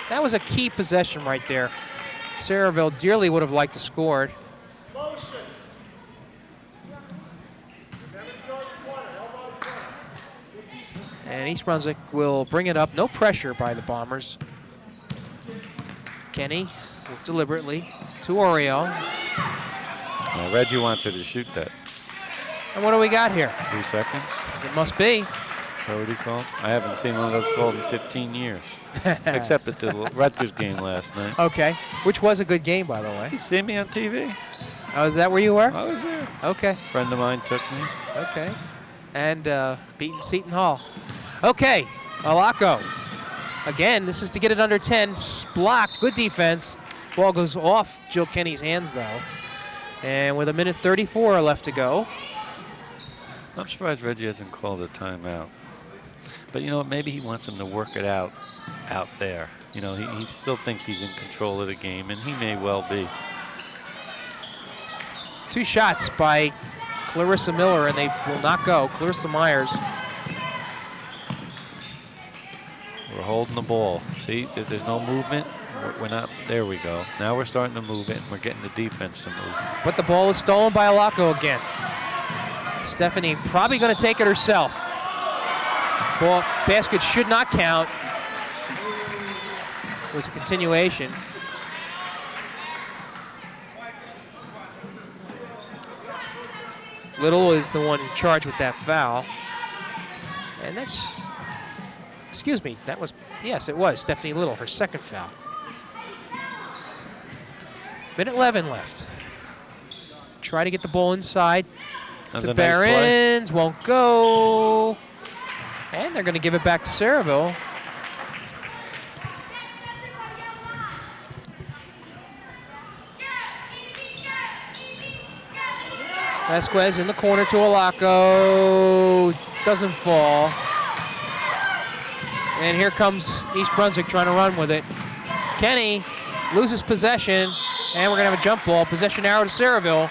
That was a key possession right there. Sayreville dearly would have liked to score. And East Brunswick will bring it up. No pressure by the Bombers. Kenny deliberately to Oriel. Now, Reggie wants her to shoot that. And what do we got here? 3 seconds. It must be. What he called? I haven't seen one of those called in 15 years. Except at the Rutgers game last night. Okay. Which was a good game, by the way. You see me on TV? Oh, is that where you were? I was there. Okay. A friend of mine took me. Okay. And beating Seton Hall. Okay. Alaco. Again, this is to get it under 10. Blocked. Good defense. Ball goes off Jill Kenny's hands, though. And with 1:34 left to go. I'm surprised Reggie hasn't called a timeout. But you know what? Maybe he wants him to work it out there. You know, he still thinks he's in control of the game, and he may well be. 2 shots by Clarissa Miller, and they will not go. Clarissa Myers. We're holding the ball. See, there's no movement. We're not. There we go. Now we're starting to move it, and we're getting the defense to move. But the ball is stolen by Alaco again. Stephanie probably going to take it herself. Ball basket should not count. It was a continuation. Little is the one charged with that foul. And that's, excuse me, that was, yes, it was Stephanie Little, her second foul. 1:11 left. Try to get the ball inside to Barons, won't go. And they're going to give it back to Sayreville. Vasquez in the corner to Alaco. Doesn't fall. And here comes East Brunswick trying to run with it. Kenny loses possession, and we're going to have a jump ball. Possession arrow to Sayreville.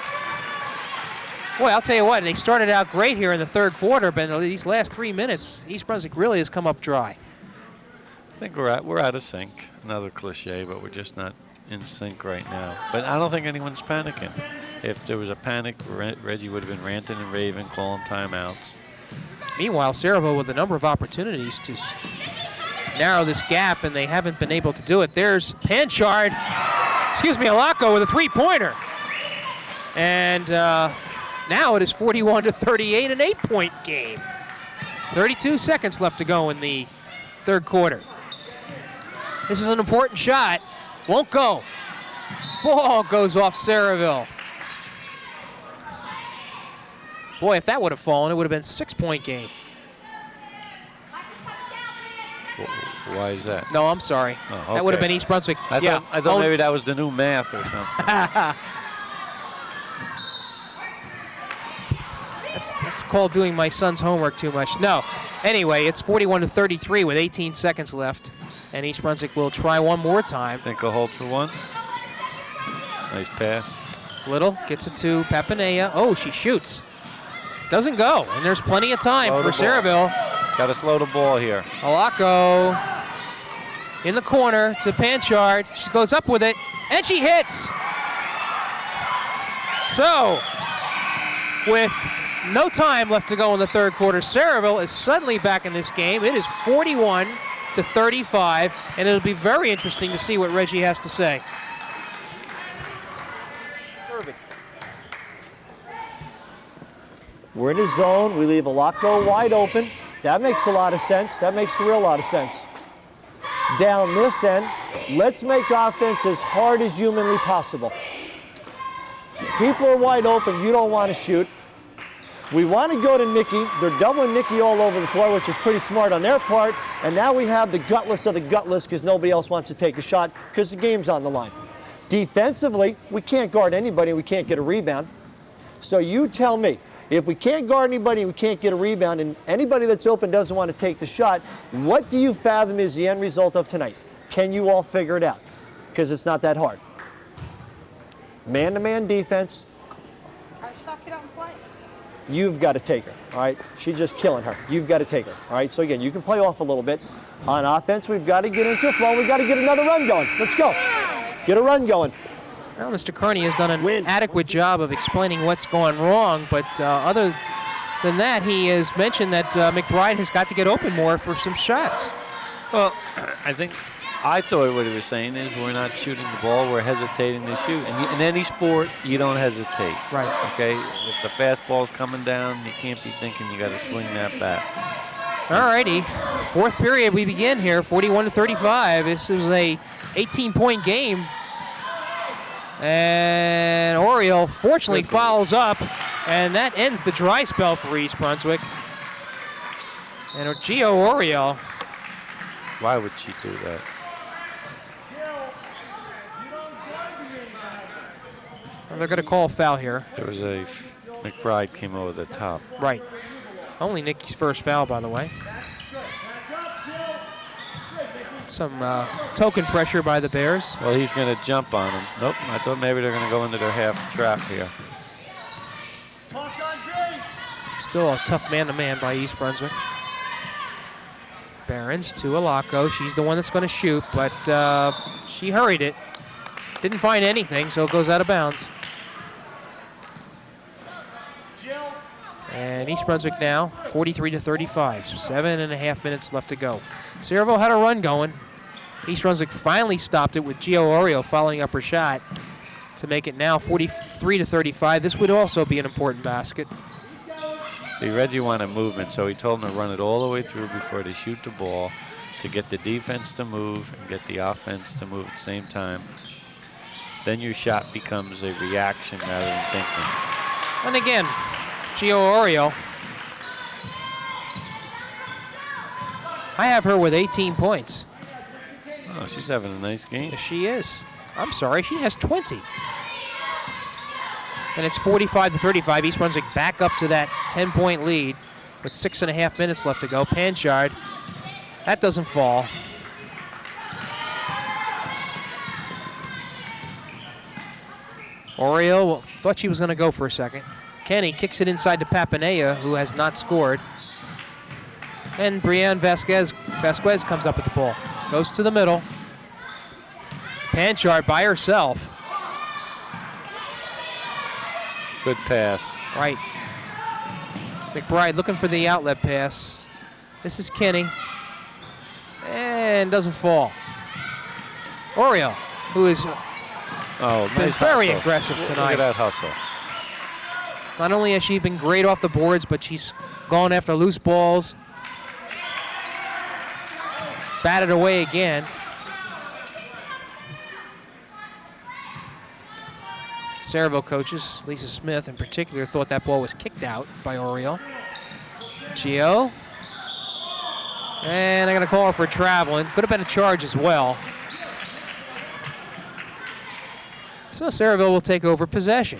Boy, I'll tell you what, they started out great here in the third quarter, but in these last 3 minutes, East Brunswick really has come up dry. I think we're out of sync. Another cliche, but we're just not in sync right now. But I don't think anyone's panicking. If there was a panic, Reggie would have been ranting and raving, calling timeouts. Meanwhile, Sayreville with a number of opportunities to narrow this gap, and they haven't been able to do it. There's Panchard, Alaco with a three-pointer. And now it is 41-38, an 8-point game. 32 seconds left to go in the third quarter. This is an important shot. Won't go. Ball goes off Sayreville. Boy, if that would have fallen, it would have been a 6-point game. Why is that? No, I'm sorry. Oh, okay. That would have been East Brunswick. I thought maybe that was the new math or something. That's called doing my son's homework too much. No. Anyway, it's 41-33 with 18 seconds left. And East Brunswick will try one more time. Think he'll hold for one. Nice pass. Little gets it to Papinea. Oh, she shoots. Doesn't go, and there's plenty of time Slow for the ball. Sayreville. Got to slow the ball here. Alako in the corner to Panchard. She goes up with it, and she hits. So, with no time left to go in the third quarter, Sayreville is suddenly back in this game. It is 41-35, and it'll be very interesting to see what Reggie has to say. We're in a zone. We leave Alako wide open. That makes a lot of sense. That makes a real lot of sense. Down this end, let's make offense as hard as humanly possible. People are wide open. You don't want to shoot. We want to go to Nikki. They're doubling Nikki all over the floor, which is pretty smart on their part. And now we have the gutless of the gutless because nobody else wants to take a shot because the game's on the line. Defensively, we can't guard anybody. We can't get a rebound. So you tell me, if we can't guard anybody, we can't get a rebound, and anybody that's open doesn't want to take the shot, what do you fathom is the end result of tonight? Can you all figure it out? Because it's not that hard. Man-to-man defense. You've got to take her, all right? She's just killing her. You've got to take her, all right? So again, you can play off a little bit. On offense, we've got to get into a flow. We've got to get another run going. Let's go. Get a run going. Well, Mr. Carney has done an adequate job of explaining what's going wrong, but other than that, he has mentioned that McBride has got to get open more for some shots. Well, I thought what he was saying is we're not shooting the ball, we're hesitating to shoot. And in any sport, you don't hesitate. Right. Okay? If the fastball's coming down, you can't be thinking you got to swing that bat. All righty. Fourth period, we begin here, 41-35. This is a 18-point game. And Oriole fortunately follows up, and that ends the dry spell for East Brunswick. And Gio Oriole. Why would she do that? Well, they're going to call a foul here. There was a McBride came over the top. Right. Only Nikki's first foul, by the way. Some token pressure by the Bears. Well, he's going to jump on him. Nope, I thought maybe they're going to go into their half trap here. Still a tough man-to-man by East Brunswick. Barons to Alako. She's the one that's going to shoot, but she hurried it. Didn't find anything, so it goes out of bounds. And East Brunswick now 43-35. 7.5 minutes left to go. Sayreville had a run going. East Brunswick finally stopped it with Gio Oriole following up her shot to make it now 43-35. This would also be an important basket. See, Reggie wanted movement, so he told them to run it all the way through before they shoot the ball to get the defense to move and get the offense to move at the same time. Then your shot becomes a reaction rather than thinking. And again, Gio Oriole. I have her with 18 points. Oh, she's having a nice game. Yes, she is. I'm sorry, she has 20. And it's 45-35. East Brunswick back up to that 10-point lead with 6.5 minutes left to go. Panchard, that doesn't fall. Oriole thought she was going to go for a second. Kenny kicks it inside to Papanea, who has not scored. And Brianne Vasquez comes up with the ball. Goes to the middle. Panchard by herself. Good pass. Right. McBride looking for the outlet pass. This is Kenny. And doesn't fall. Oriole, who has been very aggressive tonight. Look at that hustle. Not only has she been great off the boards, but she's gone after loose balls. Batted away again. Sayreville coaches, Lisa Smith in particular, thought that ball was kicked out by Oriole. Gio. And I'm going to call her for traveling. Could have been a charge as well. So Sayreville will take over possession.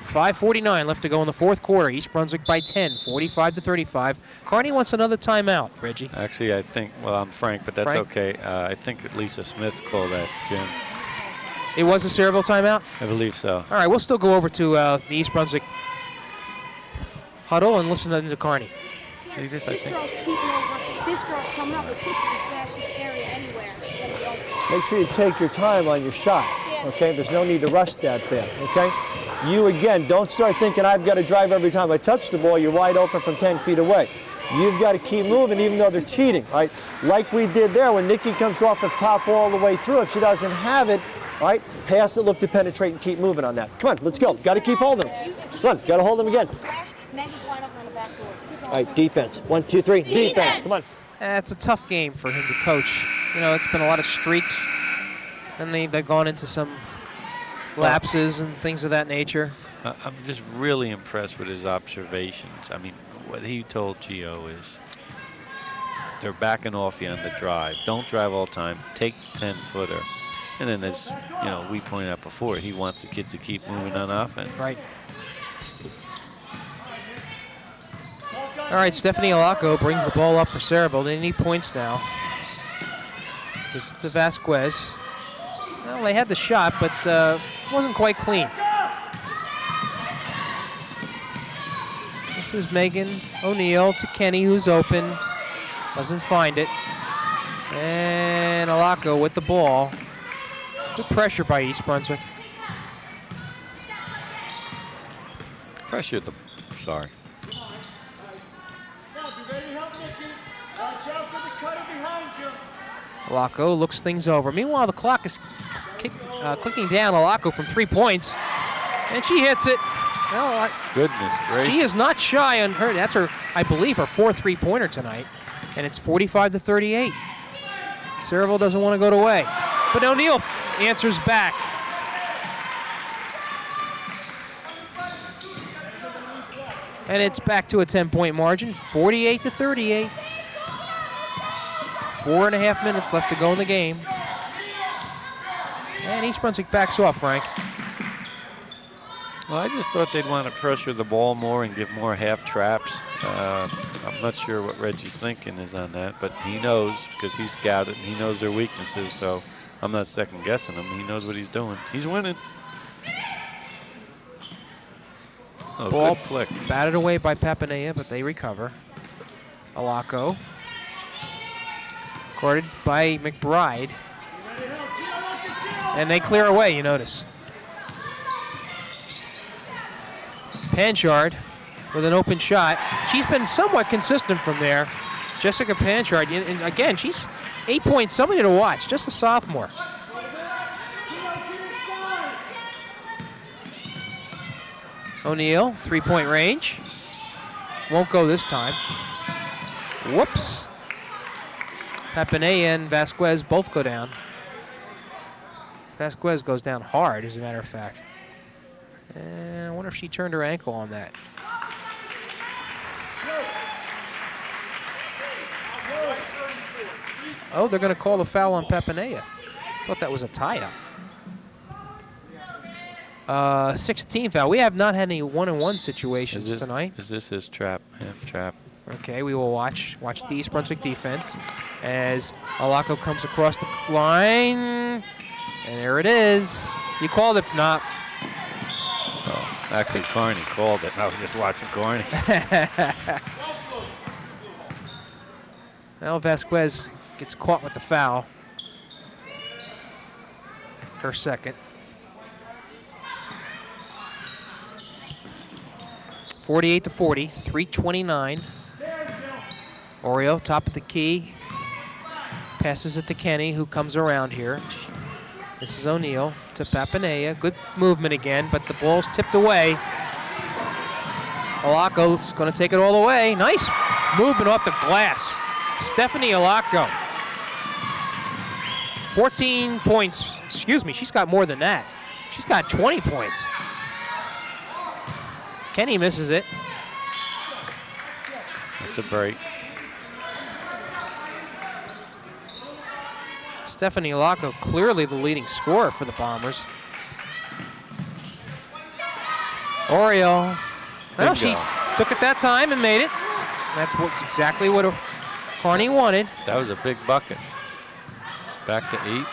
5:49 left to go in the fourth quarter. East Brunswick by 10, 45-35. Carney wants another timeout, Reggie. Actually, I think, well, I'm Frank, but that's Frank? okay. I think Lisa Smith called that, Jim. It was a Sayreville timeout? I believe so. All right, we'll still go over to the East Brunswick huddle and listen to Carney. See this, I This think. girl's cheating over. This girl's coming up with tissue the fastest area anywhere. She's gonna be over. Make sure you take your time on your shot, okay? There's no need to rush that there, okay? You, again, don't start thinking I've got to drive every time I touch the ball. You're wide open from 10 feet away. You've got to keep moving even though they're cheating, all right? Like we did there when Nikki comes off the top all the way through. If she doesn't have it, all right, pass it, look to penetrate, and keep moving on that. Come on, let's go. Got to keep holding them. Come on, got to hold them again. All right, defense. 1, 2, 3, defense. Come on. It's a tough game for him to coach. You know, it's been a lot of streaks, and they've gone into some lapses and things of that nature. I'm just really impressed with his observations. I mean, what he told Gio is they're backing off you on the drive. Don't drive all the time. Take the 10-footer. And then, as you know, we pointed out before, he wants the kids to keep moving on offense. Right. All right, Stephanie Alaco brings the ball up for Sayreville. They need points now. It's to Vasquez. Well, they had the shot, but wasn't quite clean. This is Megan O'Neill to Kenny, who's open. Doesn't find it. And Alaco with the ball. Good pressure by East Brunswick. Pressure the, sorry. Alaco looks things over. Meanwhile, the clock is clicking down Alaco from 3 points, and she hits it. Well, Goodness gracious. she is not shy on her. That's her, I believe, her 4th three-pointer tonight, and it's 45-38. Sayreville doesn't want to go away, but O'Neill answers back. And it's back to a 10-point margin, 48-38. 4.5 minutes left to go in the game. And East Brunswick backs off, Frank. Well, I just thought they'd want to pressure the ball more and give more half traps. I'm not sure what Reggie's thinking is on that, but he knows because he's scouted and he knows their weaknesses, so I'm not second guessing him. He knows what he's doing. He's winning. Oh, Ball good flick. batted away by Papanea, but they recover. Alaco. Guarded by McBride. And they clear away, you notice. Panchard with an open shot. She's been somewhat consistent from there. Jessica Panchard, and again, she's 8 points, somebody to watch, just a sophomore. O'Neill, 3-point range. Won't go this time. Whoops. Papanea and Vasquez both go down. Vasquez goes down hard, as a matter of fact. And I wonder if she turned her ankle on that. Oh, they're going to call the foul on Papanea. Thought that was a tie-up. 16 foul. We have not had any one-on-one situations tonight. Is this his trap, half trap? Okay, we will watch the East Brunswick defense as Alaco comes across the line. And there it is. You called it, not. Oh, actually, Carney called it. I was just watching Carney. Well, Vasquez gets caught with the foul. Her second. 48-40, 3:29. Oreo, top of the key. Passes it to Kenny, who comes around here. This is O'Neill to Papanea. Good movement again, but the ball's tipped away. Alaco's going to take it all the way. Nice movement off the glass. Stephanie Alaco. 14 points. Excuse me, she's got more than that. She's got 20 points. Kenny misses it. That's a break. Stephanie Alaco, clearly the leading scorer for the Bombers. Oreo. Well, she took it that time and made it. That's exactly what Carney wanted. That was a big bucket. It's back to 8.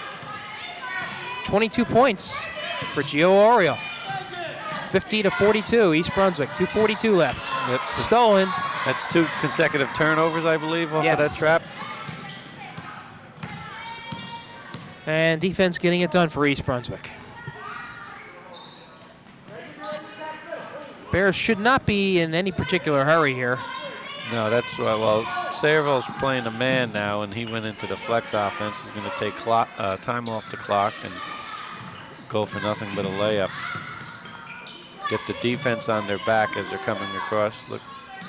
22 points for Gio Oreo. 50-42, East Brunswick. 2:42 left. Stolen. That's 2 consecutive turnovers, I believe, off of Yes. that trap. And defense getting it done for East Brunswick. Bears should not be in any particular hurry here. No, that's why. Well, Sayreville's playing a man now, and he went into the flex offense. He's going to take time off the clock and go for nothing but a layup. Get the defense on their back as they're coming across. Look,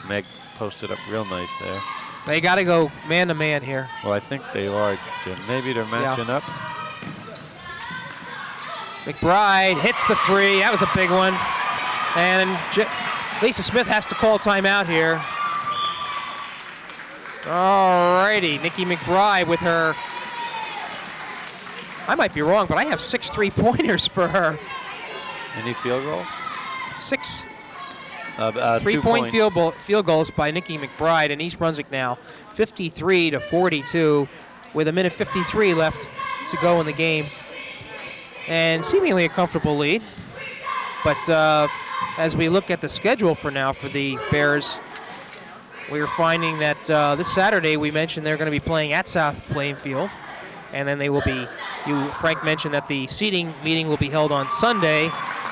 Meg posted up real nice there. They got to go man-to-man here. Well, I think they are, Jim. Maybe they're matching up. McBride hits the 3. That was a big one. And Lisa Smith has to call timeout here. All righty, Nikki McBride with her. I might be wrong, but I have 6 3-pointers for her. Any field goals? 6 2-point field goals by Nikki McBride, and East Brunswick now 53-42 with 1:53 left to go in the game. And seemingly a comfortable lead. But as we look at the schedule for now for the Bears, we are finding that this Saturday, we mentioned they're going to be playing at South Plainfield. And then they will be, Frank mentioned that the seating meeting will be held on Sunday.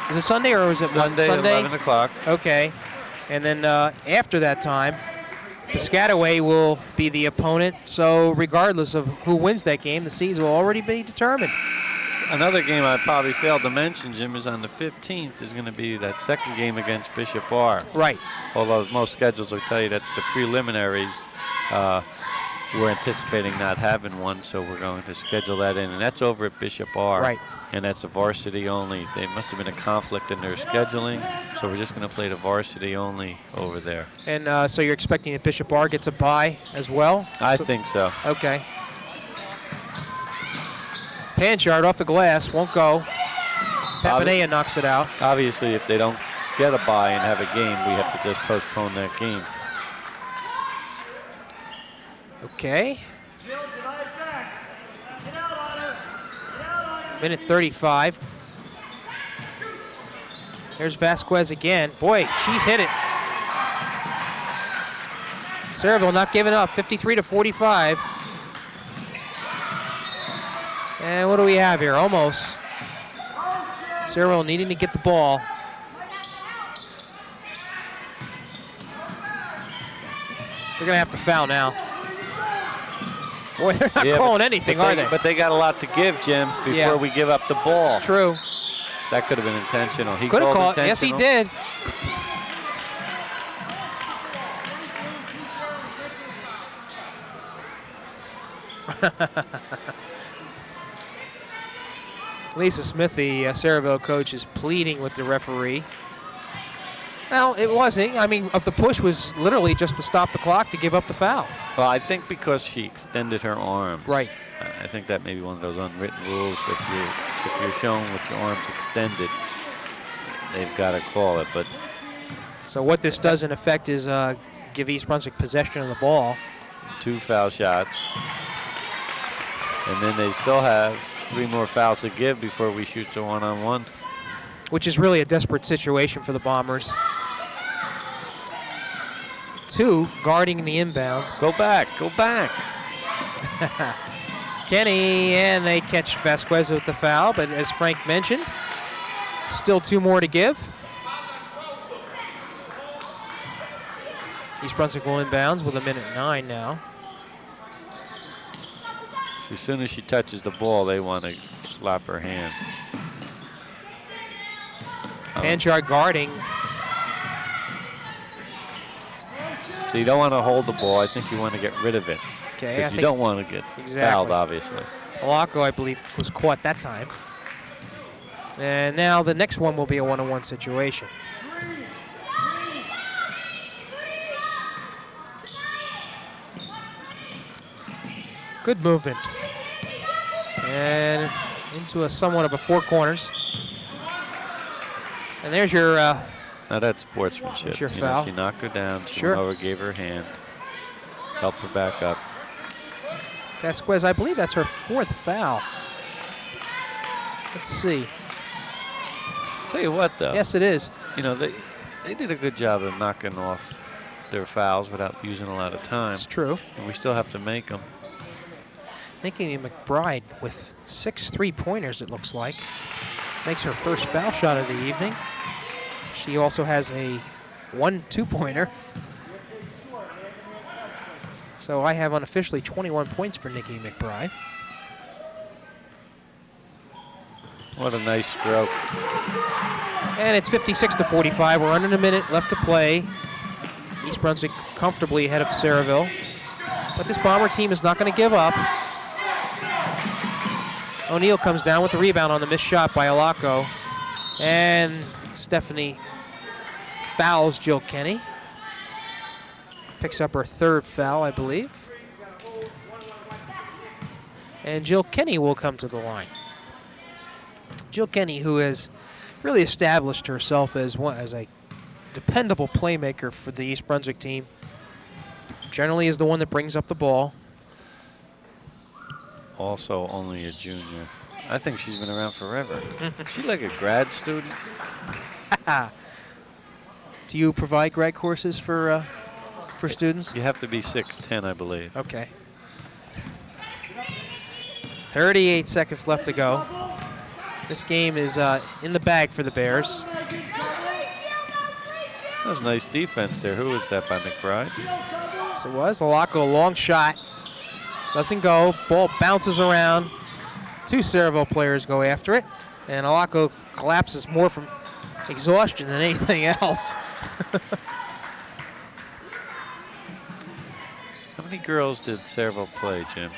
Is it Sunday or is it Sunday? 11 o'clock. Okay. And then after that time, Piscataway will be the opponent. So regardless of who wins that game, the seeds will already be determined. Another game I probably failed to mention, Jim, is on the 15th is going to be that second game against Bishop Bar. Right. Although most schedules will tell you that's the preliminaries. We're anticipating not having one, so we're going to schedule that in. And that's over at Bishop Bar. Right. And that's a varsity only. They must have been a conflict in their scheduling, so we're just going to play the varsity only over there. And so you're expecting that Bishop Bar gets a bye as well? I think so. Okay. Panchard off the glass, won't go. Papanea knocks it out. Obviously, if they don't get a bye and have a game, we have to just postpone that game. Okay. Minute 35. There's Vasquez again. Boy, she's hit it. Sayreville not giving up, 53-45. And what do we have here? Almost. Sayreville needing to get the ball. They're going to have to foul now. Boy, they're not calling anything, are they? But they got a lot to give, Jim, before we give up the ball. It's true. That could have been intentional. He could have called called. Yes, he intentional. did. Lisa Smith, the Sayreville coach, is pleading with the referee. Well, it wasn't. I mean, the push was literally just to stop the clock to give up the foul. Well, I think because she extended her arms. Right. I think that may be one of those unwritten rules. If you're shown with your arms extended, they've got to call it. But so what this does in effect is give East Brunswick possession of the ball. 2 foul shots, and then they still have 3 more fouls to give before we shoot the one-on-one. Which is really a desperate situation for the Bombers. 2 guarding the inbounds. Go back, go back. Kenny, and they catch Vasquez with the foul, but as Frank mentioned, still 2 more to give. East Brunswick will inbounds with 1:09 now. So as soon as she touches the ball, they want to slap her hand. Panchard guarding. So you don't want to hold the ball. I think you want to get rid of it. Okay, Because you don't want to get fouled, obviously. Alaco, I believe, was caught that time. And now the next one will be a one-on-one situation. Good movement. And into a somewhat of a 4 corners. And there's your Now that's sportsmanship. There's your You foul. know, she knocked her down. She Sure. went over, gave her a hand, helped her back up. Vasquez. I believe that's her 4th foul. Let's see. Tell you what, though. Yes, it is. You know, they did a good job of knocking off their fouls without using a lot of time. It's true. And we still have to make them. Nikki McBride with 6 3-pointers, it looks like. Makes her first foul shot of the evening. She also has a 1 2-pointer. So I have unofficially 21 points for Nikki McBride. What a nice stroke. And it's 56-45. We're under a minute left to play. East Brunswick comfortably ahead of Sayreville. But this Bomber team is not going to give up. O'Neill comes down with the rebound on the missed shot by Alako. And Stephanie fouls Jill Kenny. Picks up her 3rd foul, I believe. And Jill Kenny will come to the line. Jill Kenny, who has really established herself as a dependable playmaker for the East Brunswick team. Generally is the one that brings up the ball. Also only a junior. I think she's been around forever. Is she like a grad student? Do you provide grad courses for students? You have to be 6'10", I believe. Okay. 38 seconds left to go. This game is in the bag for the Bears. That was nice defense there. Who was that by McBride? Yes, it was. Alako, long shot. Doesn't go. Ball bounces around. 2 Sayreville players go after it. And Alako collapses more from exhaustion than anything else. How many girls did Sayreville play, Jim?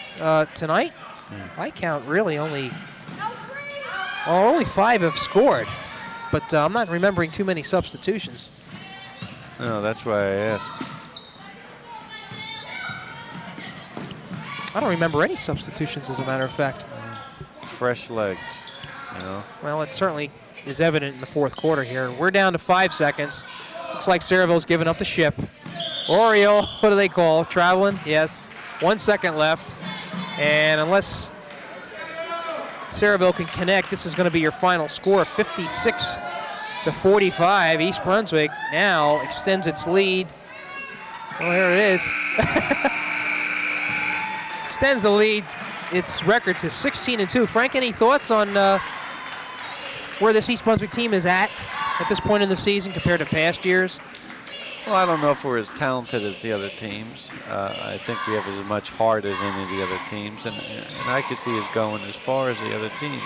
Tonight? Yeah. I count really only 5 have scored. But I'm not remembering too many substitutions. No, that's why I asked. I don't remember any substitutions, as a matter of fact. Fresh legs, you know. Well, it certainly is evident in the 4th quarter here. We're down to 5 seconds. Looks like Sayreville's giving up the ship. Oriole, what do they call? Traveling? Yes. 1 second left. And unless Sayreville can connect, this is going to be your final score, 56-45. East Brunswick now extends its lead. Well, here it is. Extends the lead, its record to 16-2. Frank, any thoughts on where this East Brunswick team is at this point in the season compared to past years? Well, I don't know if we're as talented as the other teams. I think we have as much heart as any of the other teams, and I could see us going as far as the other teams.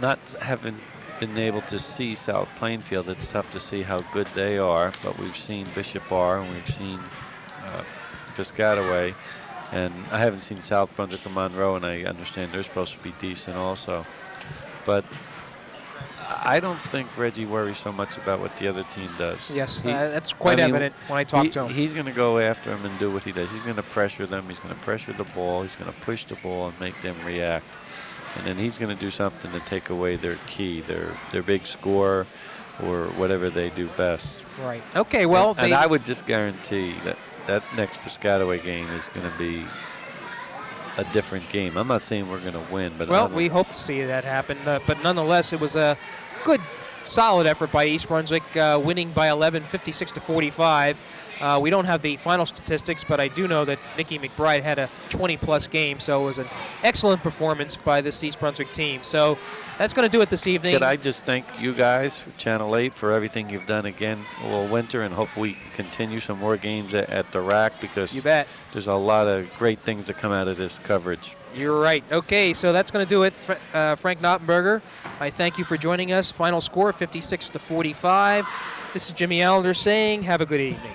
Not having been able to see South Plainfield, it's tough to see how good they are, but we've seen Bishop Bar and we've seen Piscataway, and I haven't seen South Brunswick or Monroe, and I understand they're supposed to be decent also. But I don't think Reggie worries so much about what the other team does. Yes, that's quite evident when I talk to him. He's going to go after him and do what he does. He's going to pressure them. He's going to pressure the ball. He's going to push the ball and make them react. And then he's going to do something to take away their key, their big score, or whatever they do best. Right. Okay, well. And I would just guarantee that next Piscataway game is going to be a different game. I'm not saying we're going to win, but well, we hope to see that happen. But nonetheless, it was a good, solid effort by East Brunswick, winning by 11, 56-45. We don't have the final statistics, but I do know that Nikki McBride had a 20-plus game, so it was an excellent performance by this East Brunswick team. So that's going to do it this evening. Could I just thank you guys, Channel 8, for everything you've done again all winter, and hope we can continue some more games at the rack, because you bet. There's a lot of great things that come out of this coverage. You're right. Okay, so that's going to do it. Frank Noppenberger, I thank you for joining us. Final score, 56-45. This is Jimmy Allinder saying have a good evening.